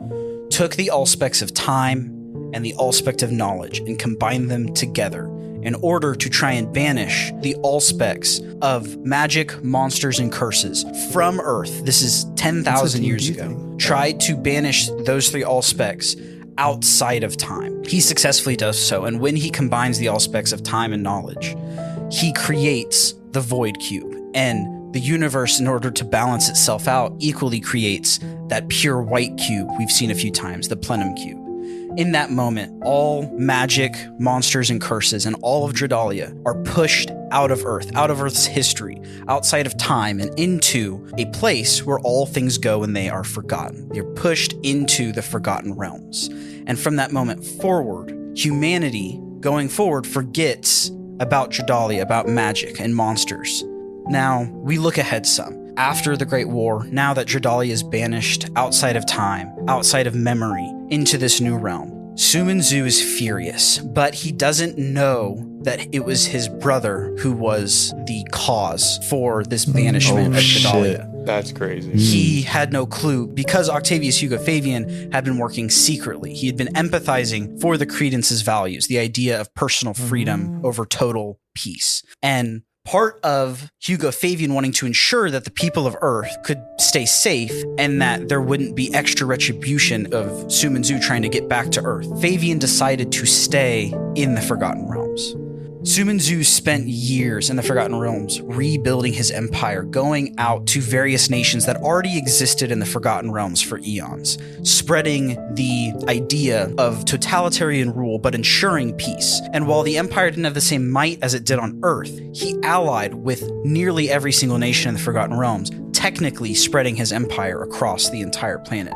took the Allspects of time and the Allspect of knowledge and combined them together in order to try and banish the Allspects of magic, monsters, and curses from Earth. This is 10,000 years ago. Tried to banish those 3 Allspects outside of time. He successfully does so, and when he combines the Allspects of time and knowledge, he creates the Void Cube. And the universe, in order to balance itself out, equally creates that pure white cube we've seen a few times, the Plenum Cube. In that moment, all magic, monsters, and curses, and all of Dradalia are pushed out of Earth, out of Earth's history, outside of time, and into a place where all things go and they are forgotten. They're pushed into the Forgotten Realms. And from that moment forward, humanity, going forward, forgets about Dradalia, about magic and monsters. Now, we look ahead some. After the Great War, now that Dradalia is banished outside of time, outside of memory, into this new realm, Sumanzu is furious, but he doesn't know that it was his brother who was the cause for this banishment of Dradalia. That's crazy. He had no clue because Octavius Hugo Fabian had been working secretly. He had been empathizing for the Credence's values, the idea of personal freedom over total peace. And part of Hugo Fabian wanting to ensure that the people of Earth could stay safe and that there wouldn't be extra retribution of Sumanzu trying to get back to Earth, Fabian decided to stay in the Forgotten Realms. Sumanzu spent years in the Forgotten Realms rebuilding his empire, going out to various nations that already existed in the Forgotten Realms for eons, spreading the idea of totalitarian rule but ensuring peace. And while the empire didn't have the same might as it did on Earth, he allied with nearly every single nation in the Forgotten Realms, technically spreading his empire across the entire planet.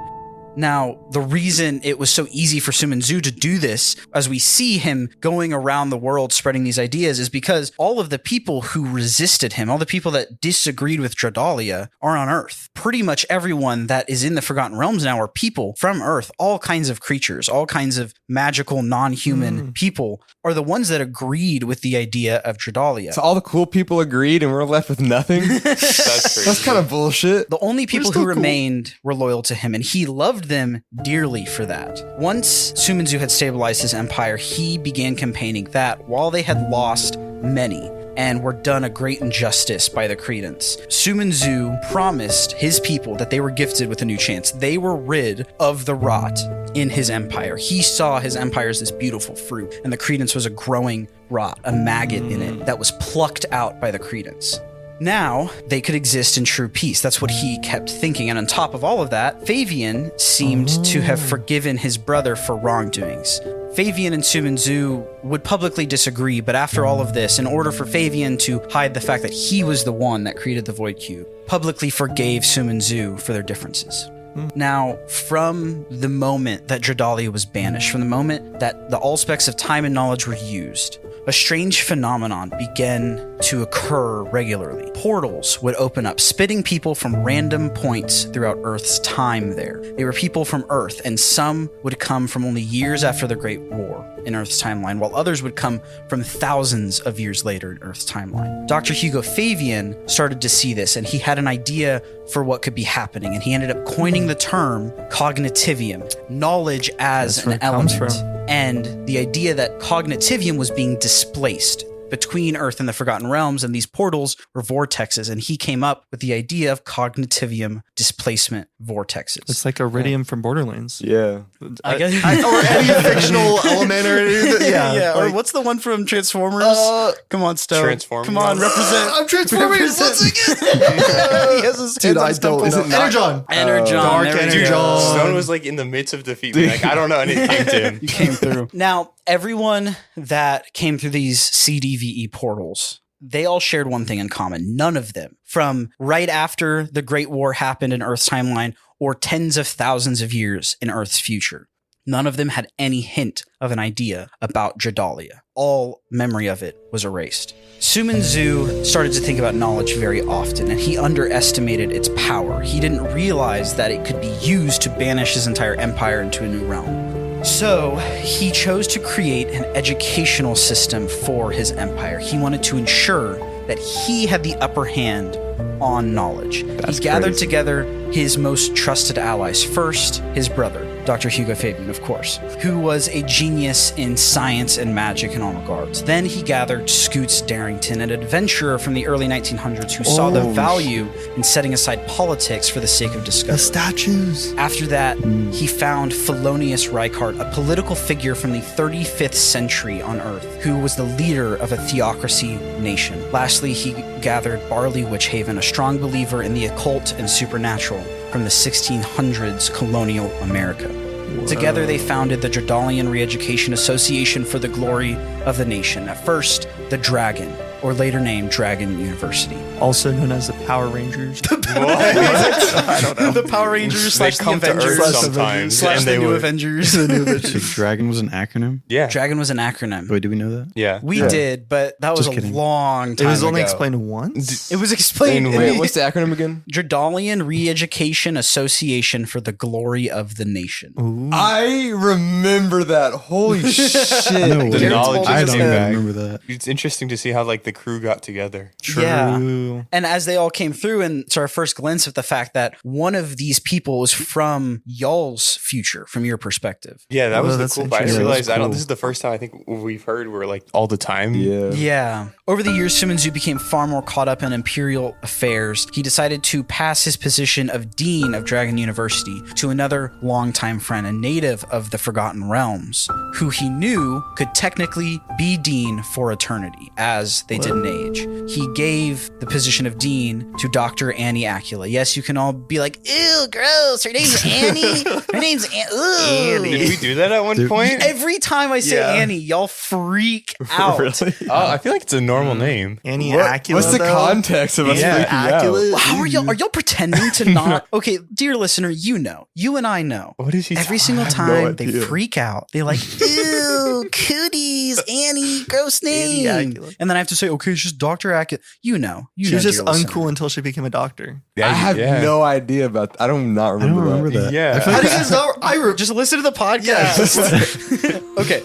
Now, the reason it was so easy for Sumanzu to do this, as we see him going around the world spreading these ideas, is because all of the people who resisted him, all the people that disagreed with Dradalia, are on Earth. Pretty much everyone that is in the Forgotten Realms now are people from Earth. All kinds of creatures, all kinds of magical, non-human people are the ones that agreed with the idea of Dradalia. So all the cool people agreed and we're left with nothing? That's crazy. That's kind of bullshit. The only people who remained were loyal to him, and he loved them dearly for that. Once Sumanzu had stabilized his empire, he began campaigning that while they had lost many and were done a great injustice by the Credence, Sumanzu promised his people that they were gifted with a new chance. They were rid of the rot in his empire. He saw his empire as this beautiful fruit, and the Credence was a growing rot, a maggot in it that was plucked out by the Credence. Now, they could exist in true peace. That's what he kept thinking. And on top of all of that, Fabian seemed to have forgiven his brother for wrongdoings. Fabian and Sumanzu would publicly disagree, but after all of this, in order for Fabian to hide the fact that he was the one that created the Void Cube, publicly forgave Sumanzu for their differences. Now, from the moment that Dradalia was banished, from the moment that the Allspects of time and knowledge were used, a strange phenomenon began to occur regularly. Portals would open up, spitting people from random points throughout Earth's time there. They were people from Earth, and some would come from only years after the Great War in Earth's timeline, while others would come from thousands of years later in Earth's timeline. Dr. Hugo Fabian started to see this, and he had an idea for what could be happening, and he ended up coining the term cognitivium, knowledge as an element. And the idea that cognitivium was being displaced. between Earth and the Forgotten Realms, and these portals were vortexes, and he came up with the idea of cognitivium displacement vortexes. It's like Iridium from Borderlands. Yeah. I guess. Or any fictional element or Yeah, or like- what's the one from Transformers? Come on, Stowe. Transformers. Come on, represent. I'm transforming once again. He has his Dude, hands I on his don't temple. know. Energon. Energon. Dark there we Energon. go. Stone was like in the midst of defeat. Like, I don't know, and it came to him. You came through. Now, everyone that came through these CDVE portals, they all shared one thing in common. None of them, from right after the Great War happened in Earth's timeline or tens of thousands of years in Earth's future, none of them had any hint of an idea about Jadalia. All memory of it was erased. Suman-Zu started to think about knowledge very often, and he underestimated its power. He didn't realize that it could be used to banish his entire empire into a new realm. So he chose to create an educational system for his empire. He wanted to ensure that he had the upper hand on knowledge. He gathered together his most trusted allies. First, his brother, Dr. Hugo Fabian, of course, who was a genius in science and magic in all regards. Then he gathered Scoots Darrington, an adventurer from the early 1900s who saw the value in setting aside politics for the sake of discovery. The statues. After that, he found Felonius Reichardt, a political figure from the 35th century on Earth, who was the leader of a theocracy nation. Lastly, he gathered Barley Witchhaven, a strong believer in the occult and supernatural from the 1600s colonial America. Together, they founded the Jadalian Re-Education Association for the glory of the nation. At first, the Dragon, or later named Dragon University. Also known as the Power Rangers. I don't know. The Power Rangers They slash the come to Avengers. Earth sometimes, Slash and the they new would. Avengers. So Dragon was an acronym? Yeah. Dragon was an acronym. Wait, do we know that? Yeah. We did, but that was Just a kidding. long time It was only ago. explained once. It was explained. Wait, what's the acronym again? Jadalian Re-Education Association for the Glory of the Nation. I remember that. Holy shit. No, The way. knowledge I is don't came even back. remember that. It's interesting to see how like the crew got together. Yeah. True. And as they all came through, and it's our first glimpse of the fact that one of these people was from y'all's future, from your perspective. Yeah, that was the that's cool part. I didn't interesting. realize. Yeah, I that's don't. cool. This is the first time I think we've heard we're like all the time. Yeah. Yeah. Over the years, Suman-Zu became far more caught up in imperial affairs. He decided to pass his position of Dean of Dragon University to another longtime friend, a native of the Forgotten Realms, who he knew could technically be Dean for eternity, as they didn't age. He gave the position of Dean to Dr. Annie Acula. Yes, you can all be like, ew, gross, her name's Annie. Her name's Annie. Did we do that at one point? Every time I say Annie, y'all freak out. Really? Oh, I feel like it's a normal name. Annie Acula. What's the though? context of us Annie freaking out? Acula. How are y'all pretending to not? Okay, dear listener, you know, you and I know. What is he? Every single no time they idea. freak out, they like, ew, cooties, Annie, gross name. Annie Acula. And then I have to say, okay, it's just Dr. Acula. You know, She was dear just listener. uncool until she became a doctor. Yeah, I have yeah. no idea about that. I do not I remember, don't remember that. Yeah. I feel How like do you guys know? Just listen to the podcast. Okay.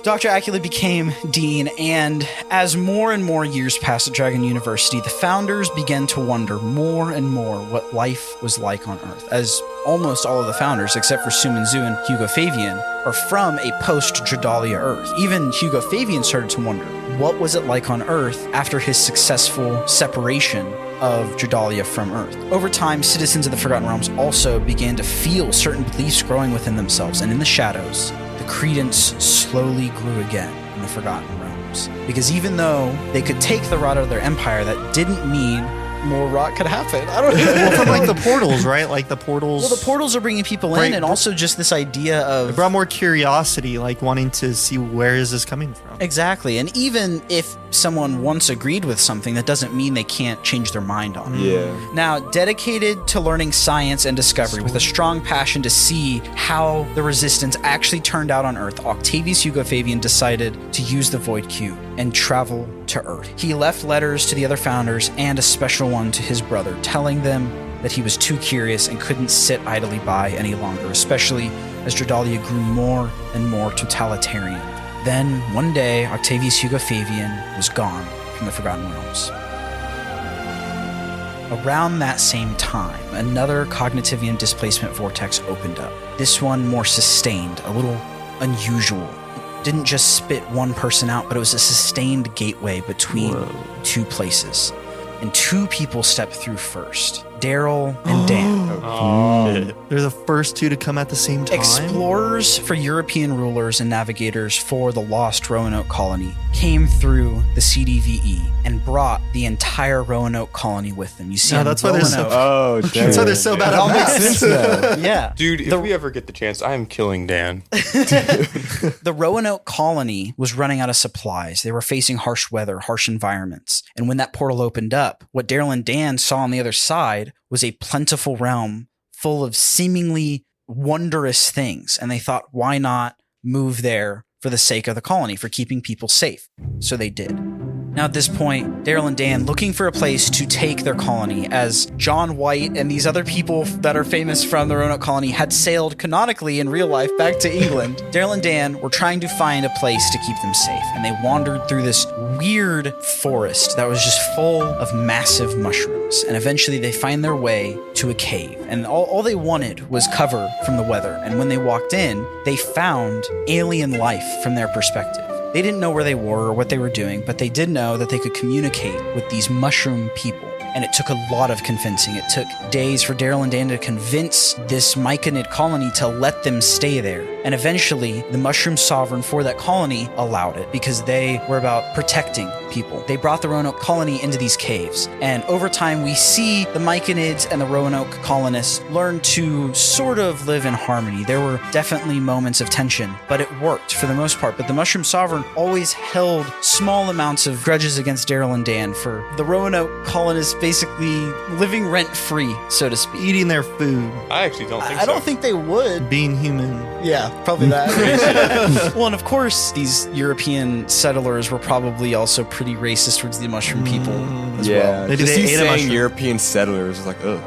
Dr. Acula became dean, and as more and more years passed at Dragon University, the founders began to wonder more and more what life was like on Earth, as almost all of the founders, except for Suman-Zu and Hugo Fabian, are from a post-Jadalia Earth. Even Hugo Fabian started to wonder, what was it like on Earth after his successful separation of Jadalia from Earth? Over time, citizens of the Forgotten Realms also began to feel certain beliefs growing within themselves, and in the shadows, the credence slowly grew again in the Forgotten Realms. Because even though they could take the rot out of their empire, that didn't mean more rot could happen. I don't know. Well, from like the portals, right? Like the portals. Well, the portals are bringing people in, Right. and also just this idea It of... brought more curiosity, like wanting to see where is this coming from. Exactly. And even if someone once agreed with something, that doesn't mean they can't change their mind on it. Yeah. Now, dedicated to learning science and discovery with a strong passion to see how the resistance actually turned out on Earth, Octavius Hugo Fabian decided to use the Void Cube and travel to Earth. He left letters to the other founders and a special one to his brother, telling them that he was too curious and couldn't sit idly by any longer, especially as Jadalia grew more and more totalitarian. Then, one day, Octavius Hugo Fabian was gone from the Forgotten Realms. Around that same time, another cognitivium displacement vortex opened up. This one more sustained, a little unusual. didn't just spit one person out, but it was a sustained gateway between two places. And two people stepped through first, Daryl and Dan. They're the first two to come at the same time? Explorers for European rulers and navigators for the lost Roanoke colony came through the CDVE and brought the entire Roanoke colony with them. You see, that's why they're so. Oh, That's why they're so bad at math. yeah. Dude, if we ever get the chance, I am killing Dan. The Roanoke colony was running out of supplies. They were facing harsh weather, harsh environments. And when that portal opened up, what Daryl and Dan saw on the other side was a plentiful realm full of seemingly wondrous things. And they thought, why not move there for the sake of the colony, for keeping people safe? So they did. Now at this point, Daryl and Dan looking for a place to take their colony, as John White and these other people that are famous from the Roanoke colony had sailed canonically in real life back to England. Daryl and Dan were trying to find a place to keep them safe, and they wandered through this weird forest that was just full of massive mushrooms, and eventually they find their way to a cave, and all they wanted was cover from the weather. And when they walked in, they found alien life from their perspective. They didn't know where they were or what they were doing, but they did know that they could communicate with these mushroom people. And it took a lot of convincing. It took days for Daryl and Dan to convince this Myconid colony to let them stay there. And eventually, the mushroom sovereign for that colony allowed it because they were about protecting people. They brought the Roanoke colony into these caves. And over time, we see the Myconids and the Roanoke colonists learn to sort of live in harmony. There were definitely moments of tension, but it worked for the most part. But the mushroom sovereign always held small amounts of grudges against Daryl and Dan for the Roanoke colonists basically living rent-free, so to speak. Eating their food. I actually don't think so. I don't think they would. Being human. Yeah, probably that. Well, and of course, these European settlers were probably also pretty racist towards the mushroom people as well. Maybe Just they you ate a saying mushroom. European settlers is like, ugh.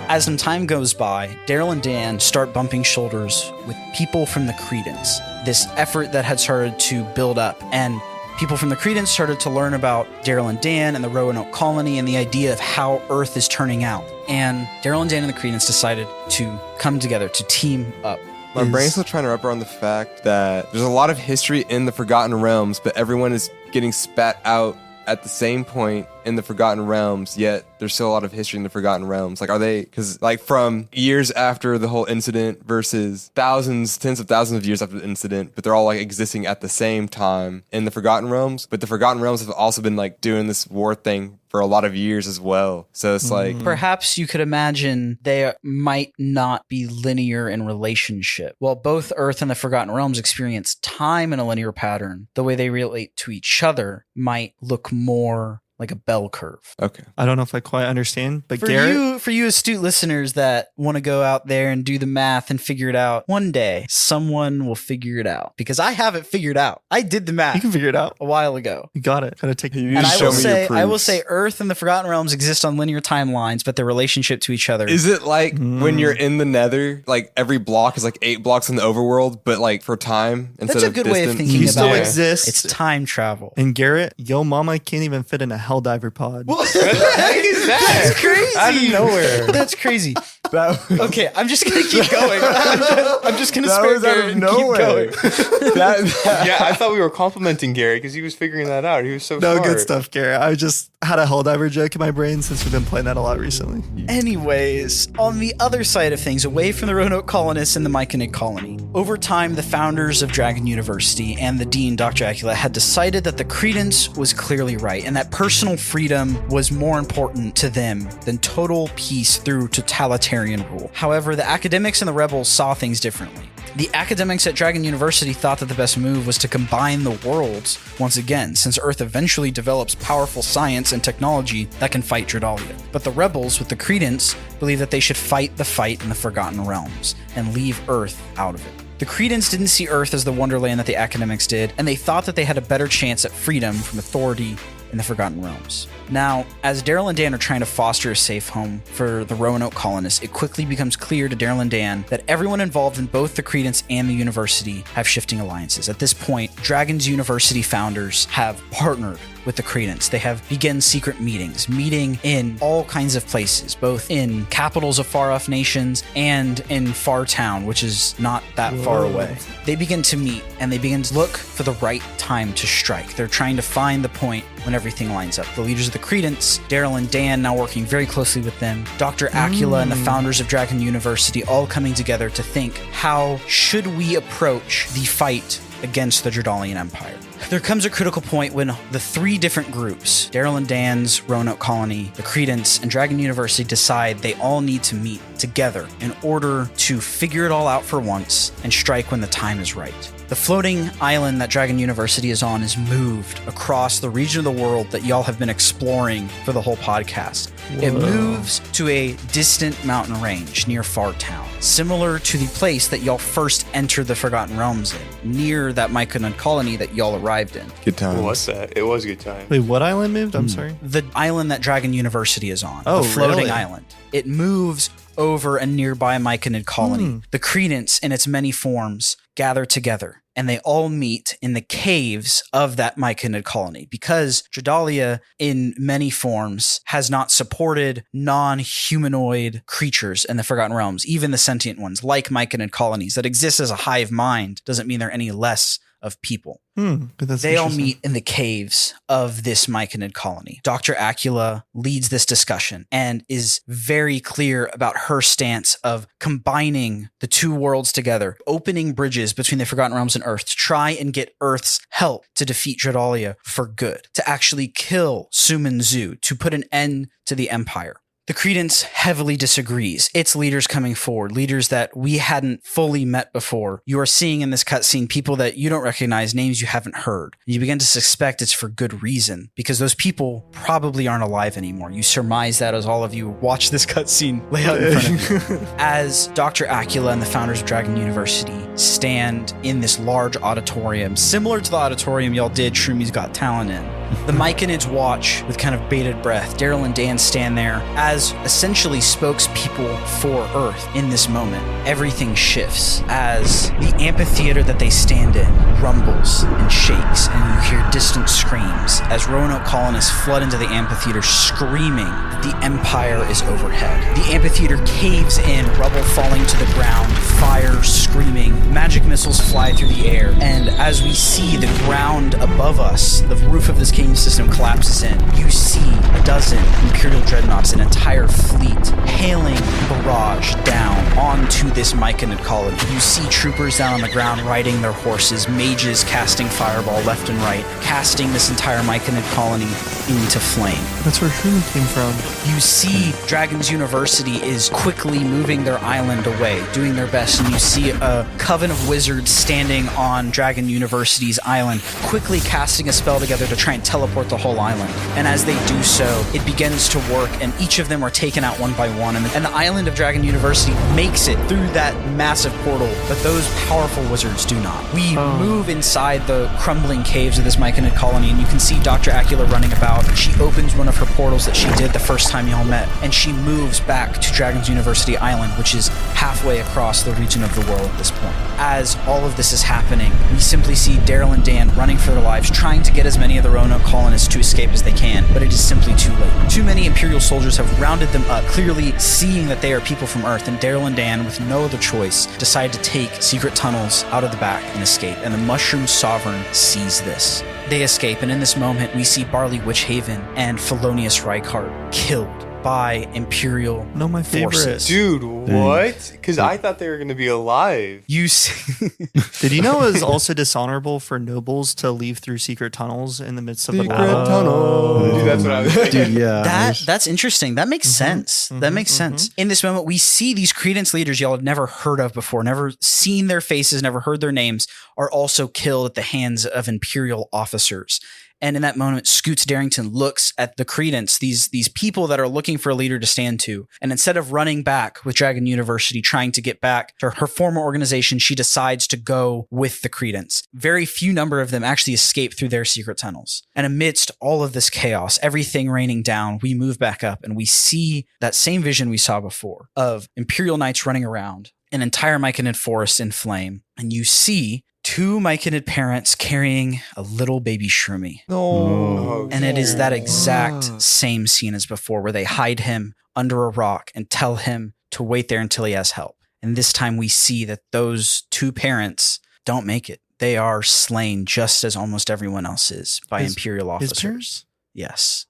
As some time goes by, Daryl and Dan start bumping shoulders with people from the Credence, this effort that had started to build up. And people from the Credence started to learn about Daryl and Dan and the Roanoke colony and the idea of how Earth is turning out. And Daryl and Dan and the Credence decided to come together, to team up. My brain's still trying to wrap around the fact that there's a lot of history in the Forgotten Realms, but everyone is getting spat out at the same point in the Forgotten Realms, yet there's still a lot of history in the Forgotten Realms. Like, are they, because like from years after the whole incident versus thousands, tens of thousands of years after the incident, but they're all like existing at the same time in the Forgotten Realms. But the Forgotten Realms have also been like doing this war thing for a lot of years as well. So it's like, Perhaps you could imagine they might not be linear in relationship. While both Earth and the Forgotten Realms experience time in a linear pattern, the way they relate to each other might look more like a bell curve. okay. I don't know if I quite understand, but Garrett, For you astute listeners that want to go out there and do the math and figure it out, one day someone will figure it out, because I have it figured out. I did the you math can figure it out. a while ago. You got it. Gotta take You And just I will show me your say, proofs. Earth and the Forgotten Realms exist on linear timelines, but their relationship to each other Is it like when you're in the Nether, like every block is like 8 blocks in the overworld, but like for time instead That's a of good way of distance? thinking You about still it. exist. It's time travel. And Garrett, yo mama can't even fit in a Helldiver pod. What the heck is that? That's crazy. Out of nowhere. That's crazy. Okay, I'm just gonna keep going. I'm just gonna That spare was out Garrett of and keep nowhere. going. Yeah, I thought we were complimenting Gary because he was figuring that out. He was so No, smart. good stuff, Garrett. I just had a Helldiver joke in my brain since we've been playing that a lot recently. Anyways, on the other side of things, away from the Roanoke colonists and the Myconid colony, over time, the founders of Dragon University and the dean, Dr. Acula, had decided that the Credence was clearly right and that personal freedom was more important to them than total peace through totalitarian rule. However, the academics and the rebels saw things differently. The academics at Dragon University thought that the best move was to combine the worlds once again, since Earth eventually develops powerful science and technology that can fight Dradalia. But the rebels with the Credence believed that they should fight the fight in the Forgotten Realms and leave Earth out of it. The Credence didn't see Earth as the wonderland that the academics did, and they thought that they had a better chance at freedom from authority in the Forgotten Realms. Now, as Daryl and Dan are trying to foster a safe home for the Roanoke colonists, it quickly becomes clear to Daryl and Dan that everyone involved in both the Credence and the university have shifting alliances. At this point, Dragon's University founders have partnered with the Credence. They have begun secret meetings, meeting in all kinds of places, both in capitals of far-off nations and in Fartown, which is not that far away. They begin to meet, and they begin to look for the right time to strike. They're trying to find the point when everything lines up. The leaders of the Credence, Daryl and Dan, now working very closely with them, Dr. Acula and the founders of Dragon University, all coming together to think, how should we approach the fight against the Jordalian Empire? There comes a critical point when the three different groups, Daryl and Dan's Roanoke Colony, the Credence, and Dragon University, decide they all need to meet together in order to figure it all out for once and strike when the time is right. The floating island that Dragon University is on is moved across the region of the world that y'all have been exploring for the whole podcast. It moves to a distant mountain range near Fartown, similar to the place that y'all first entered the Forgotten Realms in, near that Myconid colony that y'all arrived in. Good times. What's that? It was a good time. Wait, what island moved? I'm sorry. The island that Dragon University is on, Oh, the floating really? island. It moves over a nearby Myconid colony. The Credence, in its many forms, gather together, and they all meet in the caves of that Myconid colony, because Jordalia, in many forms, has not supported non-humanoid creatures in the Forgotten Realms, even the sentient ones, like Myconid colonies that exist as a hive mind, doesn't mean they're any less of people. That's They all interesting. meet in the caves of this Myconid colony. Dr. Acula leads this discussion and is very clear about her stance of combining the two worlds together, opening bridges between the Forgotten Realms and Earth to try and get Earth's help to defeat Jordalia for good, to actually kill Suman Zu, to put an end to the Empire. The Credence heavily disagrees. Its leaders coming forward, leaders that we hadn't fully met before. You are seeing in this cutscene people that you don't recognize, names you haven't heard. You begin to suspect it's for good reason, because those people probably aren't alive anymore. You surmise that as all of you watch this cutscene lay out in front of you. As Dr. Acula and the founders of Dragon University stand in this large auditorium, similar to the auditorium y'all did Shroomies Got Talent in, the Myconids watch with kind of bated breath. Daryl and Dan stand there as essentially spokespeople for Earth in this moment. Everything shifts as the amphitheater that they stand in rumbles and shakes, and you hear distant screams as Roanoke colonists flood into the amphitheater screaming that the Empire is overhead. The amphitheater caves in, rubble falling to the ground, fire screaming, magic missiles fly through the air, and as we see the ground above us, the roof of this cave system collapses in, you see a dozen Imperial dreadnoughts, an entire fleet hailing barrage down onto this Myconid colony. You see troopers down on the ground riding their horses, mages casting fireball left and right, casting this entire Myconid colony into flame. That's where Shroomy came from. You see Dragon's University is quickly moving their island away, doing their best, and you see a coven of wizards standing on Dragon University's island, quickly casting a spell together to try and teleport the whole island. And as they do so, it begins to work, and each of them are taken out one by one, and the island of Dragon University makes it through that massive portal, but those powerful wizards do not. We move inside the crumbling caves of this Myconid colony, and you can see Dr. Acula running about. She opens one of her portals that she did the first time y'all met, and she moves back to Dragon's University Island, which is halfway across the region of the world at this point. As all of this is happening, we simply see Daryl and Dan running for their lives, trying to get as many of the Roanoke colonists to escape as they can, but it is simply too late. Too many Imperial soldiers have rounded them up, clearly seeing that they are people from Earth, and Daryl and Dan, with no other choice, decide to take secret tunnels out of the back and escape, and the Mushroom Sovereign sees this. They escape, and in this moment, we see Barley Witchhaven and Felonius Reichardt killed by Imperial No, my favorite. forces. Dude, what? Because I thought they were going to be alive. You see, Did you know it was also dishonorable for nobles to leave through secret tunnels in the midst of the battle? tunnel. Dude, that's what I was thinking. Dude, yeah. that's interesting. That makes sense. That makes sense. In this moment, we see these Credence leaders y'all had never heard of before, never seen their faces, never heard their names, are also killed at the hands of Imperial officers. And in that moment, Scoots Darrington looks at the Credence, these people that are looking for a leader to stand to. And instead of running back with Dragon University, trying to get back to her former organization, she decides to go with the Credence. Very few number of them actually escape through their secret tunnels. And amidst all of this chaos, everything raining down, we move back up and we see that same vision we saw before of Imperial Knights running around, an entire Myconid forest in flame. And you see 2 myconid parents carrying a little baby shroomy. No. And it is that exact same scene as before, where they hide him under a rock and tell him to wait there until he has help. And this time we see that those 2 parents don't make it. They are slain just as almost everyone else is by Imperial officers. His parents? Yes.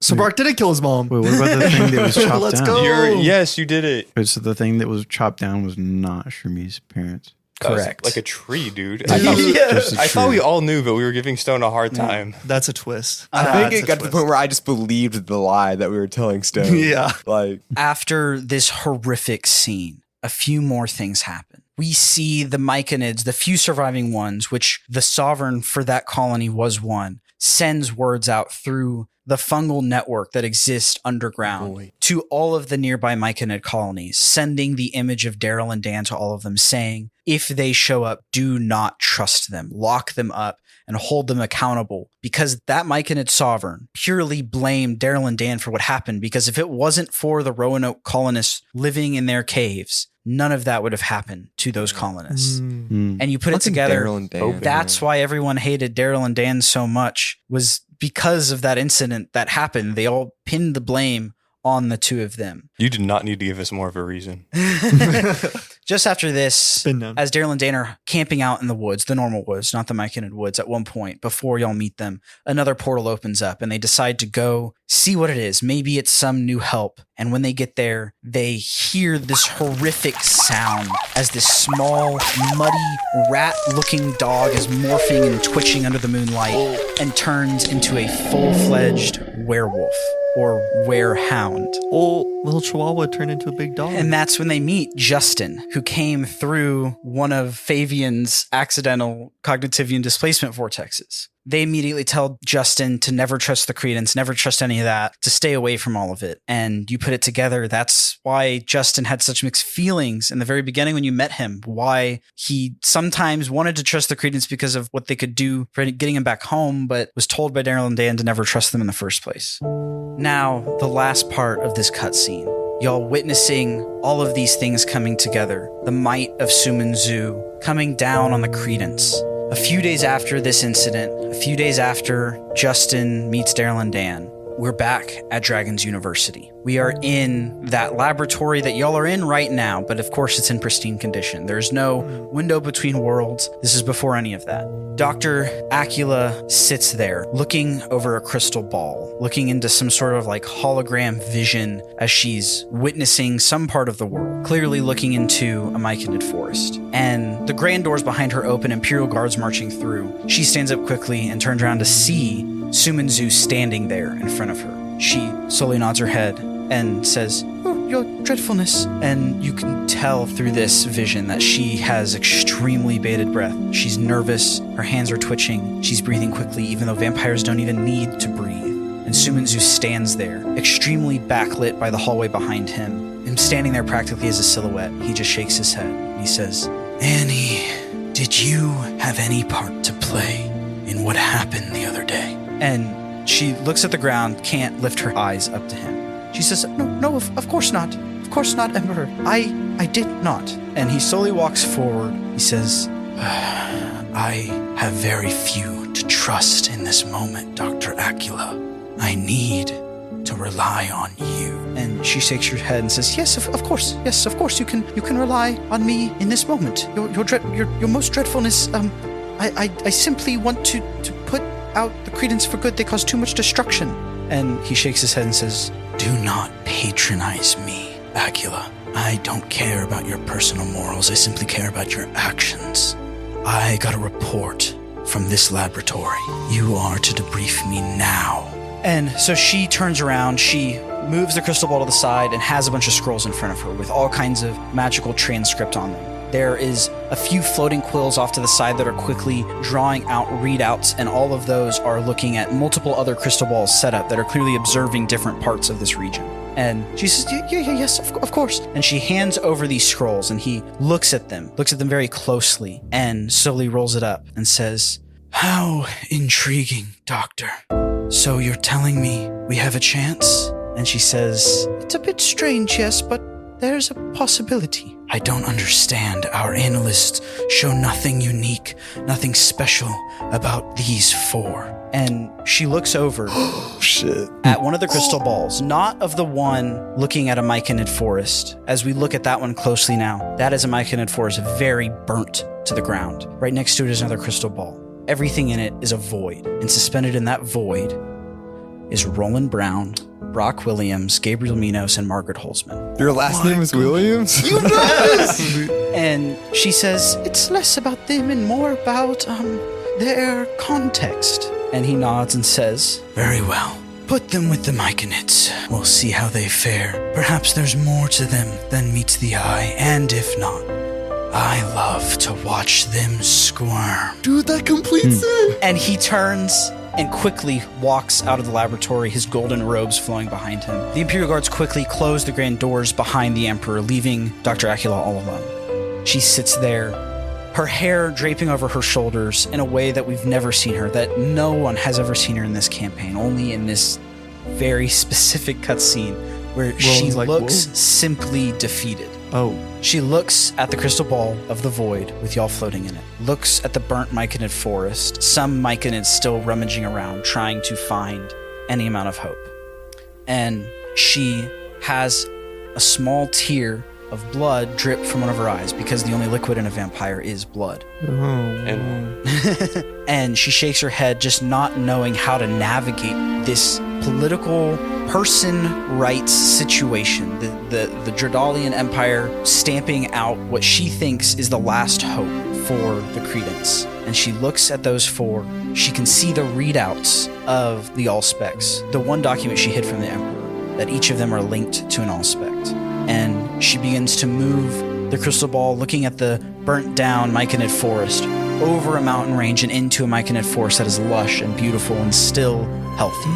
So Brock didn't kill his mom. Wait, what about the thing that was chopped Let's down? go. Yes, you did it. Wait, so the thing that was chopped down was not Shroomi's parents. That was Correct. like a tree, dude. Just a I thought tree. we all knew, but we were giving Stone a hard time. That's a twist. I think That's it got to the point where I just believed the lie that we were telling Stone. Yeah. Like, After this horrific scene, a few more things happen. We see the myconids, the few surviving ones, which the sovereign for that colony was one, sends words out through the fungal network that exists underground to all of the nearby myconid colonies, sending the image of Daryl and Dan to all of them, saying, if they show up, do not trust them, lock them up, and hold them accountable, because that myconid sovereign purely blamed Daryl and Dan for what happened, because if it wasn't for the Roanoke colonists living in their caves, none of that would have happened to those colonists. And you put it together, Daryl and Dan. that's why everyone hated Daryl and Dan so much, was because of that incident that happened. They all pinned the blame on the 2 of them. You did not need to give us more of a reason. Just after this, Been done. as Daryl and Dan are camping out in the woods, the normal woods, not the myconid woods, at one point, before y'all meet them, another portal opens up and they decide to go see what it is. Maybe it's some new help. And when they get there, they hear this horrific sound as this small, muddy, rat-looking dog is morphing and twitching under the moonlight and turns into a full-fledged werewolf or werehound. Oh, little Chihuahua turned into a big dog. And that's when they meet Justin, who came through one of Favian's accidental cognitive displacement vortexes. They immediately tell Justin to never trust the credence, never trust any of that, to stay away from all of it. And you put it together, that's why Justin had such mixed feelings in the very beginning when you met him, why he sometimes wanted to trust the credence because of what they could do for getting him back home, but was told by Daryl and Dan to never trust them in the first place. Now, the last part of this cutscene. Y'all witnessing all of these things coming together. The might of Sumanzu coming down on the credence. A few days after this incident, a few days after Justin meets Daryl and Dan, we're back at Dragon's University. We are in that laboratory that y'all are in right now, but of course it's in pristine condition. There's no window between worlds. This is before any of that. Dr. Acula sits there looking over a crystal ball, looking into some sort of like hologram vision as she's witnessing some part of the world, clearly looking into a myconid forest. And the grand doors behind her open, Imperial guards marching through. She stands up quickly and turns around to see Sumanzu standing there in front of her. She slowly nods her head and says, "Oh, your dreadfulness." And you can tell through this vision that she has extremely bated breath. She's nervous, her hands are twitching, she's breathing quickly, even though vampires don't even need to breathe. And Sumanzu stands there, extremely backlit by the hallway behind him. Him standing there practically as a silhouette. He just shakes his head. He says, "Annie, did you have any part to play in what happened the other day?" And she looks at the ground, can't lift her eyes up to him. She says, No, of course not. Of course not, Emperor. I did not." And he slowly walks forward. He says, "I have very few to trust in this moment, Dr. Acula. I need to rely on you." And she shakes her head and says, "Yes, of course. Yes, of course. You can rely on me in this moment. Your most dreadfulness. I simply want to put out the credence for good. They cause too much destruction." And he shakes his head and says, "Do not patronize me, Acula. I don't care about your personal morals. I simply care about your actions. I got a report from this laboratory. You are to debrief me now." And so she turns around, she moves the crystal ball to the side and has a bunch of scrolls in front of her with all kinds of magical transcript on them. There is a few floating quills off to the side that are quickly drawing out readouts, and all of those are looking at multiple other crystal balls set up that are clearly observing different parts of this region. And she says, yes, of course. And she hands over these scrolls, and he looks at them very closely, and slowly rolls it up and says, "How intriguing, Doctor. So you're telling me we have a chance?" And she says, "It's a bit strange, yes, but there's a possibility. I don't understand. Our analysts show nothing unique unique, nothing special about these 4. And she looks over at one of the crystal balls, not of the one looking at a myconid forest. As we look at that one closely now, that is a myconid forest very burnt to the ground. Right next to it is another crystal ball. Everything in it is a void, and suspended in that void is Roland Brown, Brock Williams, Gabriel Minos, and Margaret Hollsman. Your last name is Williams? You know this! And she says, it's less about them and more about their context. And he nods and says, very well. Put them with the myconids. We'll see how they fare. Perhaps there's more to them than meets the eye, and if not, I love to watch them squirm. Dude, that completes it. And he turns and quickly walks out of the laboratory, his golden robes flowing behind him. The Imperial Guards quickly close the grand doors behind the Emperor, leaving Dr. Acula all alone. She sits there, her hair draping over her shoulders in a way that we've never seen her, that no one has ever seen her in this campaign, only in this very specific cutscene where she looks simply defeated. Oh. She looks at the crystal ball of the void with y'all floating in it, looks at the burnt myconid forest, some myconids still rummaging around, trying to find any amount of hope. And she has a small tear of blood drip from one of her eyes, because the only liquid in a vampire is blood. And she shakes her head, just not knowing how to navigate this political person rights situation. The Dredalian Empire stamping out what she thinks is the last hope for the Credence. And she looks at those 4. She can see the readouts of the Allspecs, the one document she hid from the Emperor, that each of them are linked to an Allspect. And she begins to move the crystal ball, looking at the burnt down myconid forest, over a mountain range and into a myconid forest that is lush and beautiful and still healthy.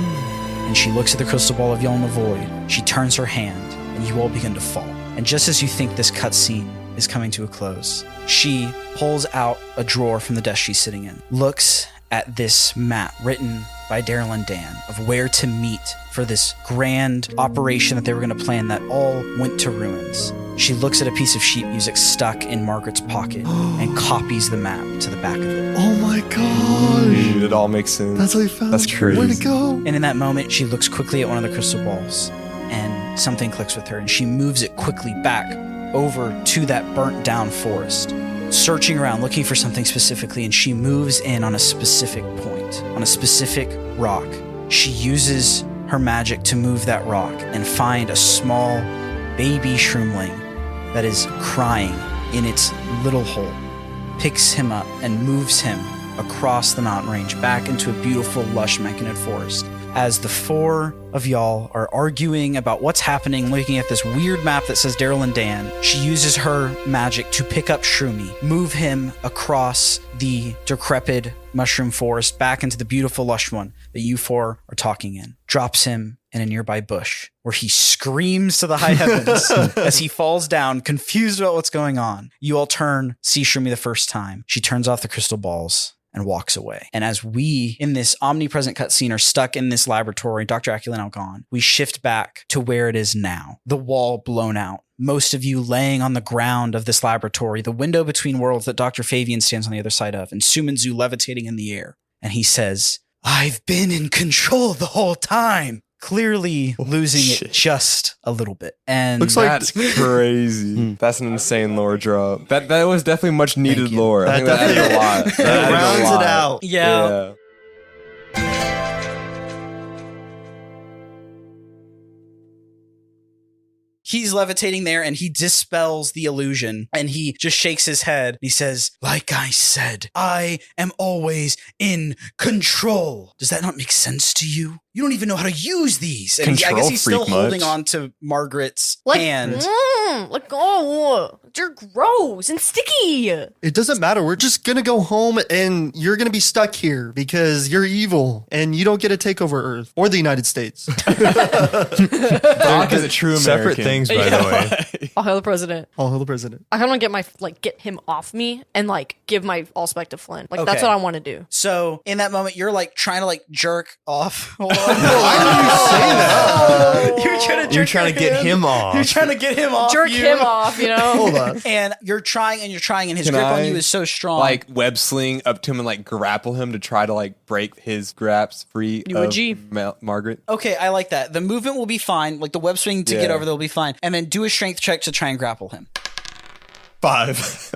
And she looks at the crystal ball of y'all in the void. She turns her hand, and you all begin to fall. And just as you think this cutscene is coming to a close, she pulls out a drawer from the desk she's sitting in, looks at this map written by Daryl and Dan of where to meet for this grand operation that they were going to plan that all went to ruins. She looks at a piece of sheet music stuck in Margaret's pocket and copies the map to the back of it. Oh my gosh. It all makes sense. That's how you found That's it. crazy. Way to go. And in that moment, she looks quickly at one of the crystal balls, and something clicks with her, and she moves it quickly back over to that burnt down forest, searching around, looking for something specifically, and she moves in on a specific point, on a specific rock. She uses her magic to move that rock and find a small baby shroomling that is crying in its little hole, picks him up and moves him across the mountain range back into a beautiful, lush myconid forest. As the 4 of y'all are arguing about what's happening, looking at this weird map that says Daryl and Dan, she uses her magic to pick up Shroomy, move him across the decrepit mushroom forest back into the beautiful, lush one that you 4 are talking in, drops him in a nearby bush where he screams to the high heavens as he falls down, confused about what's going on. You all turn, see Shroomy the first time. She turns off the crystal balls and walks away. And as we, in this omnipresent cutscene, are stuck in this laboratory, Dr. Acula now gone, we shift back to where it is now. The wall blown out. Most of you laying on the ground of this laboratory, the window between worlds that Dr. Fabian stands on the other side of, and Sumanzu levitating in the air. And he says, I've been in control the whole time. Clearly losing it just a little bit. And Looks like that's crazy. That's an insane lore drop. That was definitely much needed lore. I think that added a lot. That rounds it out. Yeah. He's levitating there and he dispels the illusion and he just shakes his head. He says, like I said, I am always in control. Does that not make sense to you? You don't even know how to use these. And I guess he's still holding on to Margaret's hand. You're gross and sticky. It doesn't matter. We're just going to go home and you're going to be stuck here because you're evil and you don't get to take over Earth or the United States. Brock is a true American. Separate things, by the way. I'll hail the president. I'll hail the president. I kind of want to get him off me and give my allspec to Flynn. That's what I want to do. So in that moment, you're trying to jerk off. Hold on. Why did you say that? You're trying to get him off. You're trying to get him off. jerk him off, you know? Hold on. And you're trying, and his Can grip on I, you is so strong. Like web sling up to him and like grapple him to try to like break his grasp free You a of G. Margaret. Okay, I like that. The movement will be fine. Like the web swing to get over there will be fine. And then do a strength check to try and grapple him. 5.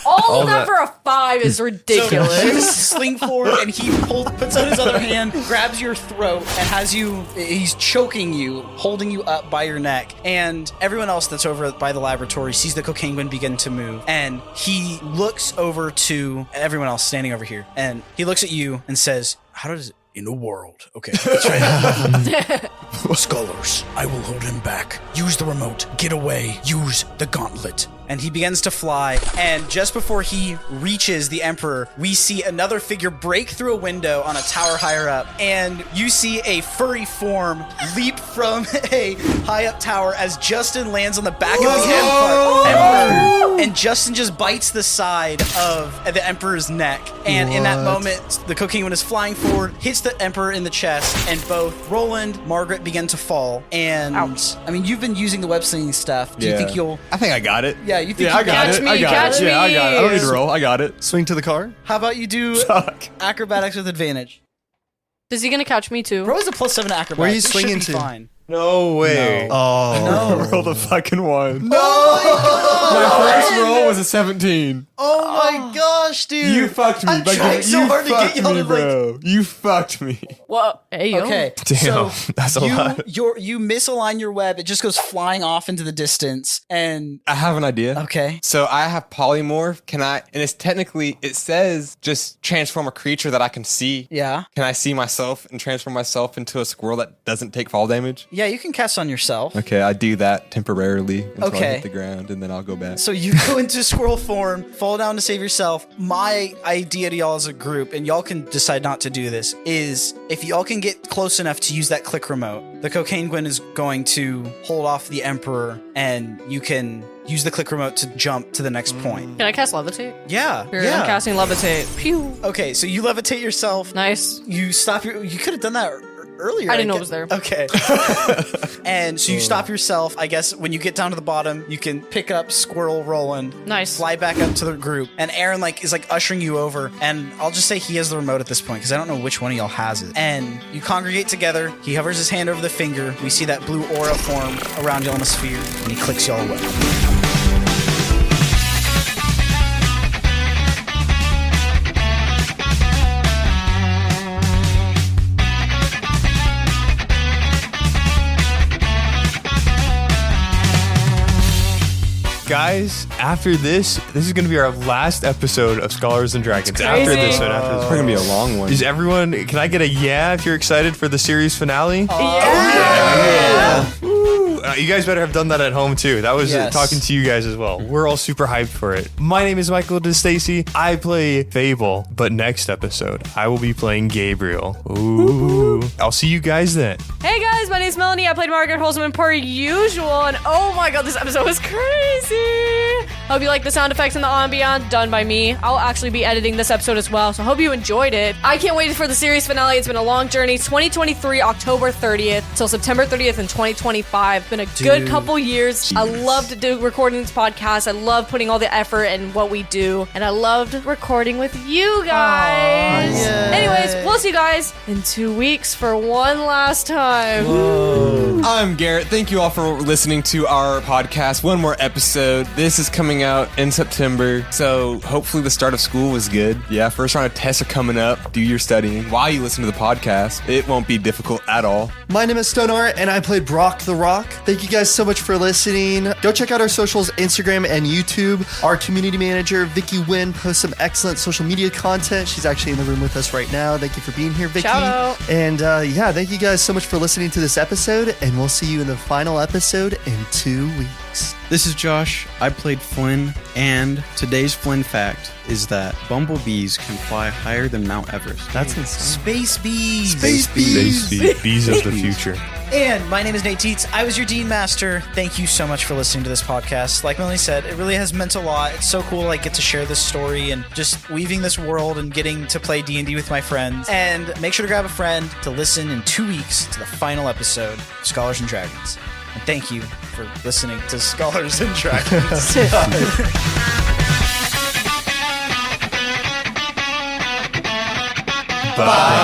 All of that for a 5 is ridiculous. So you sling forward, and he puts out his other hand, grabs your throat, and he's choking you, holding you up by your neck. And everyone else that's over by the laboratory sees the cocaine wind begin to move. And he looks over to everyone else standing over here. And he looks at you and says, how does it? In the world. Okay, that's right. Scholars, I will hold him back. Use the remote. Get away. Use the gauntlet. And he begins to fly, and just before he reaches the Emperor, we see another figure break through a window on a tower higher up, and you see a furry form leap from a high-up tower as Justin lands on the back of the Emperor, and Justin just bites the side of the Emperor's neck, and in that moment, the cocaine wind is flying forward, hits the Emperor in the chest, and both Roland, Margaret begin to fall, and Ouch. I mean, you've been using the web slinging stuff. Do you think you'll... I think I got it. Yeah, you think Yeah, I you got Catch it. me, I got catch it. Yeah, I got it. I don't me. need to roll. I got it. Swing to the car. How about you do Fuck. acrobatics with advantage? Is he gonna catch me too? Roll is a +7 acrobatics. Where are you This should swinging be to? Fine. No way. Oh. Roll the fucking 1. My first roll was a 17. Oh my gosh, dude! You fucked me. I'm trying so hard to get y'all to, bro. You fucked me. Whoa. Hey, yo. Okay, Damn, so that's a lot. You misalign your web. It just goes flying off into the distance. And I have an idea. okay, So I have polymorph. Can I? And it's technically, it says just transform a creature that I can see. yeah, Can I see myself and transform myself into a squirrel that doesn't take fall damage? yeah, you can cast on yourself. Okay, I do that temporarily until I Okay. hit the ground, and then I'll go back. So you go into squirrel form, fall down to save yourself. My idea to y'all as a group, and y'all can decide not to do this, is if y'all can get close enough to use that click remote, the cocaine Gwen is going to hold off the Emperor, and you can use the click remote to jump to the next point. Can I cast levitate? Yeah, Here, yeah. I'm casting levitate. Pew. Okay, so you levitate yourself. Nice. You stop your. You could have done that earlier. I didn't know it guess. was there. Okay. And so you stop yourself. I guess when you get down to the bottom, you can pick up Squirrel Roland. Nice. Fly back up to the group, and Aaron is ushering you over. And I'll just say he has the remote at this point because I don't know which one of y'all has it. And you congregate together. He hovers his hand over the finger. We see that blue aura form around y'all in a sphere, and he clicks y'all away. Guys, after this is going to be our last episode of Scholars and Dragons. After crazy. this one, It's going to be a long one. Is everyone, can I get a yeah if you're excited for the series finale? You guys better have done that at home too. That was Yes. talking to you guys as well. We're all super hyped for it. My name is Michael DiStasi. I play Fable, but next episode I will be playing Gabriel. Ooh. I'll see you guys then. Hey guys, my name's Melanie. I played Margaret Hollsman per usual, and oh my god, this episode was crazy. Hope you like the sound effects and the ambiance done by me. I'll actually be editing this episode as well, so hope you enjoyed it. I can't wait for the series finale. It's been a long journey. 2023, October 30th till September 30th in 2025. Been a good couple years. I loved recording this podcast. I love putting all the effort in what we do, and I loved recording with you guys. Anyways, we'll see you guys in 2 weeks for one last time. I'm Garrett. Thank you all for listening to our podcast. One more episode. This is coming out in September, so hopefully the start of school was good. Yeah, first round of tests are coming up. Do your studying while you listen to the podcast. It won't be difficult at all. My name is Stonar, and I played Brock the Rock. Thank you guys so much for listening. Go check out our socials, Instagram and YouTube. Our community manager, Vicky Wynn, posts some excellent social media content. She's actually in the room with us right now. Thank you for being here, Vicky. Shout out. And yeah, thank you guys so much for listening to this episode, and we'll see you in the final episode in 2 weeks. This is Josh. I played Flynn, and today's Flynn fact is that bumblebees can fly higher than Mount Everest. That's insane. Space bees. Bees of the future. And my name is Nate Dietz. I was your Dean Master. Thank you so much for listening to this podcast. Like Melanie said, it really has meant a lot. It's so cool to get to share this story and just weaving this world and getting to play D&D with my friends. And make sure to grab a friend to listen in 2 weeks to the final episode of Scholars and Dragons. And thank you for listening to Scholars and Dragons. Bye.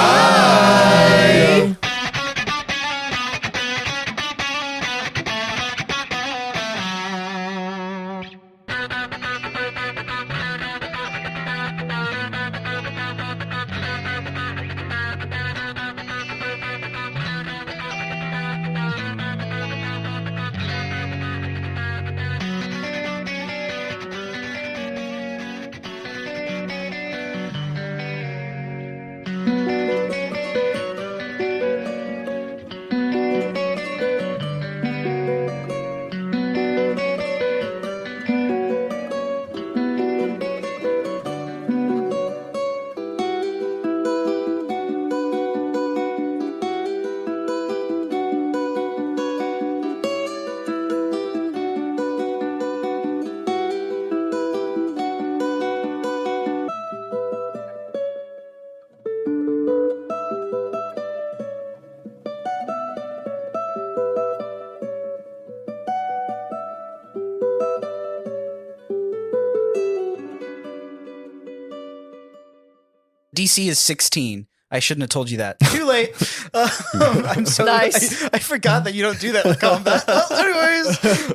DC is 16. I shouldn't have told you that. Too late. I'm so Nice. I forgot that you don't do that with combat. Anyways.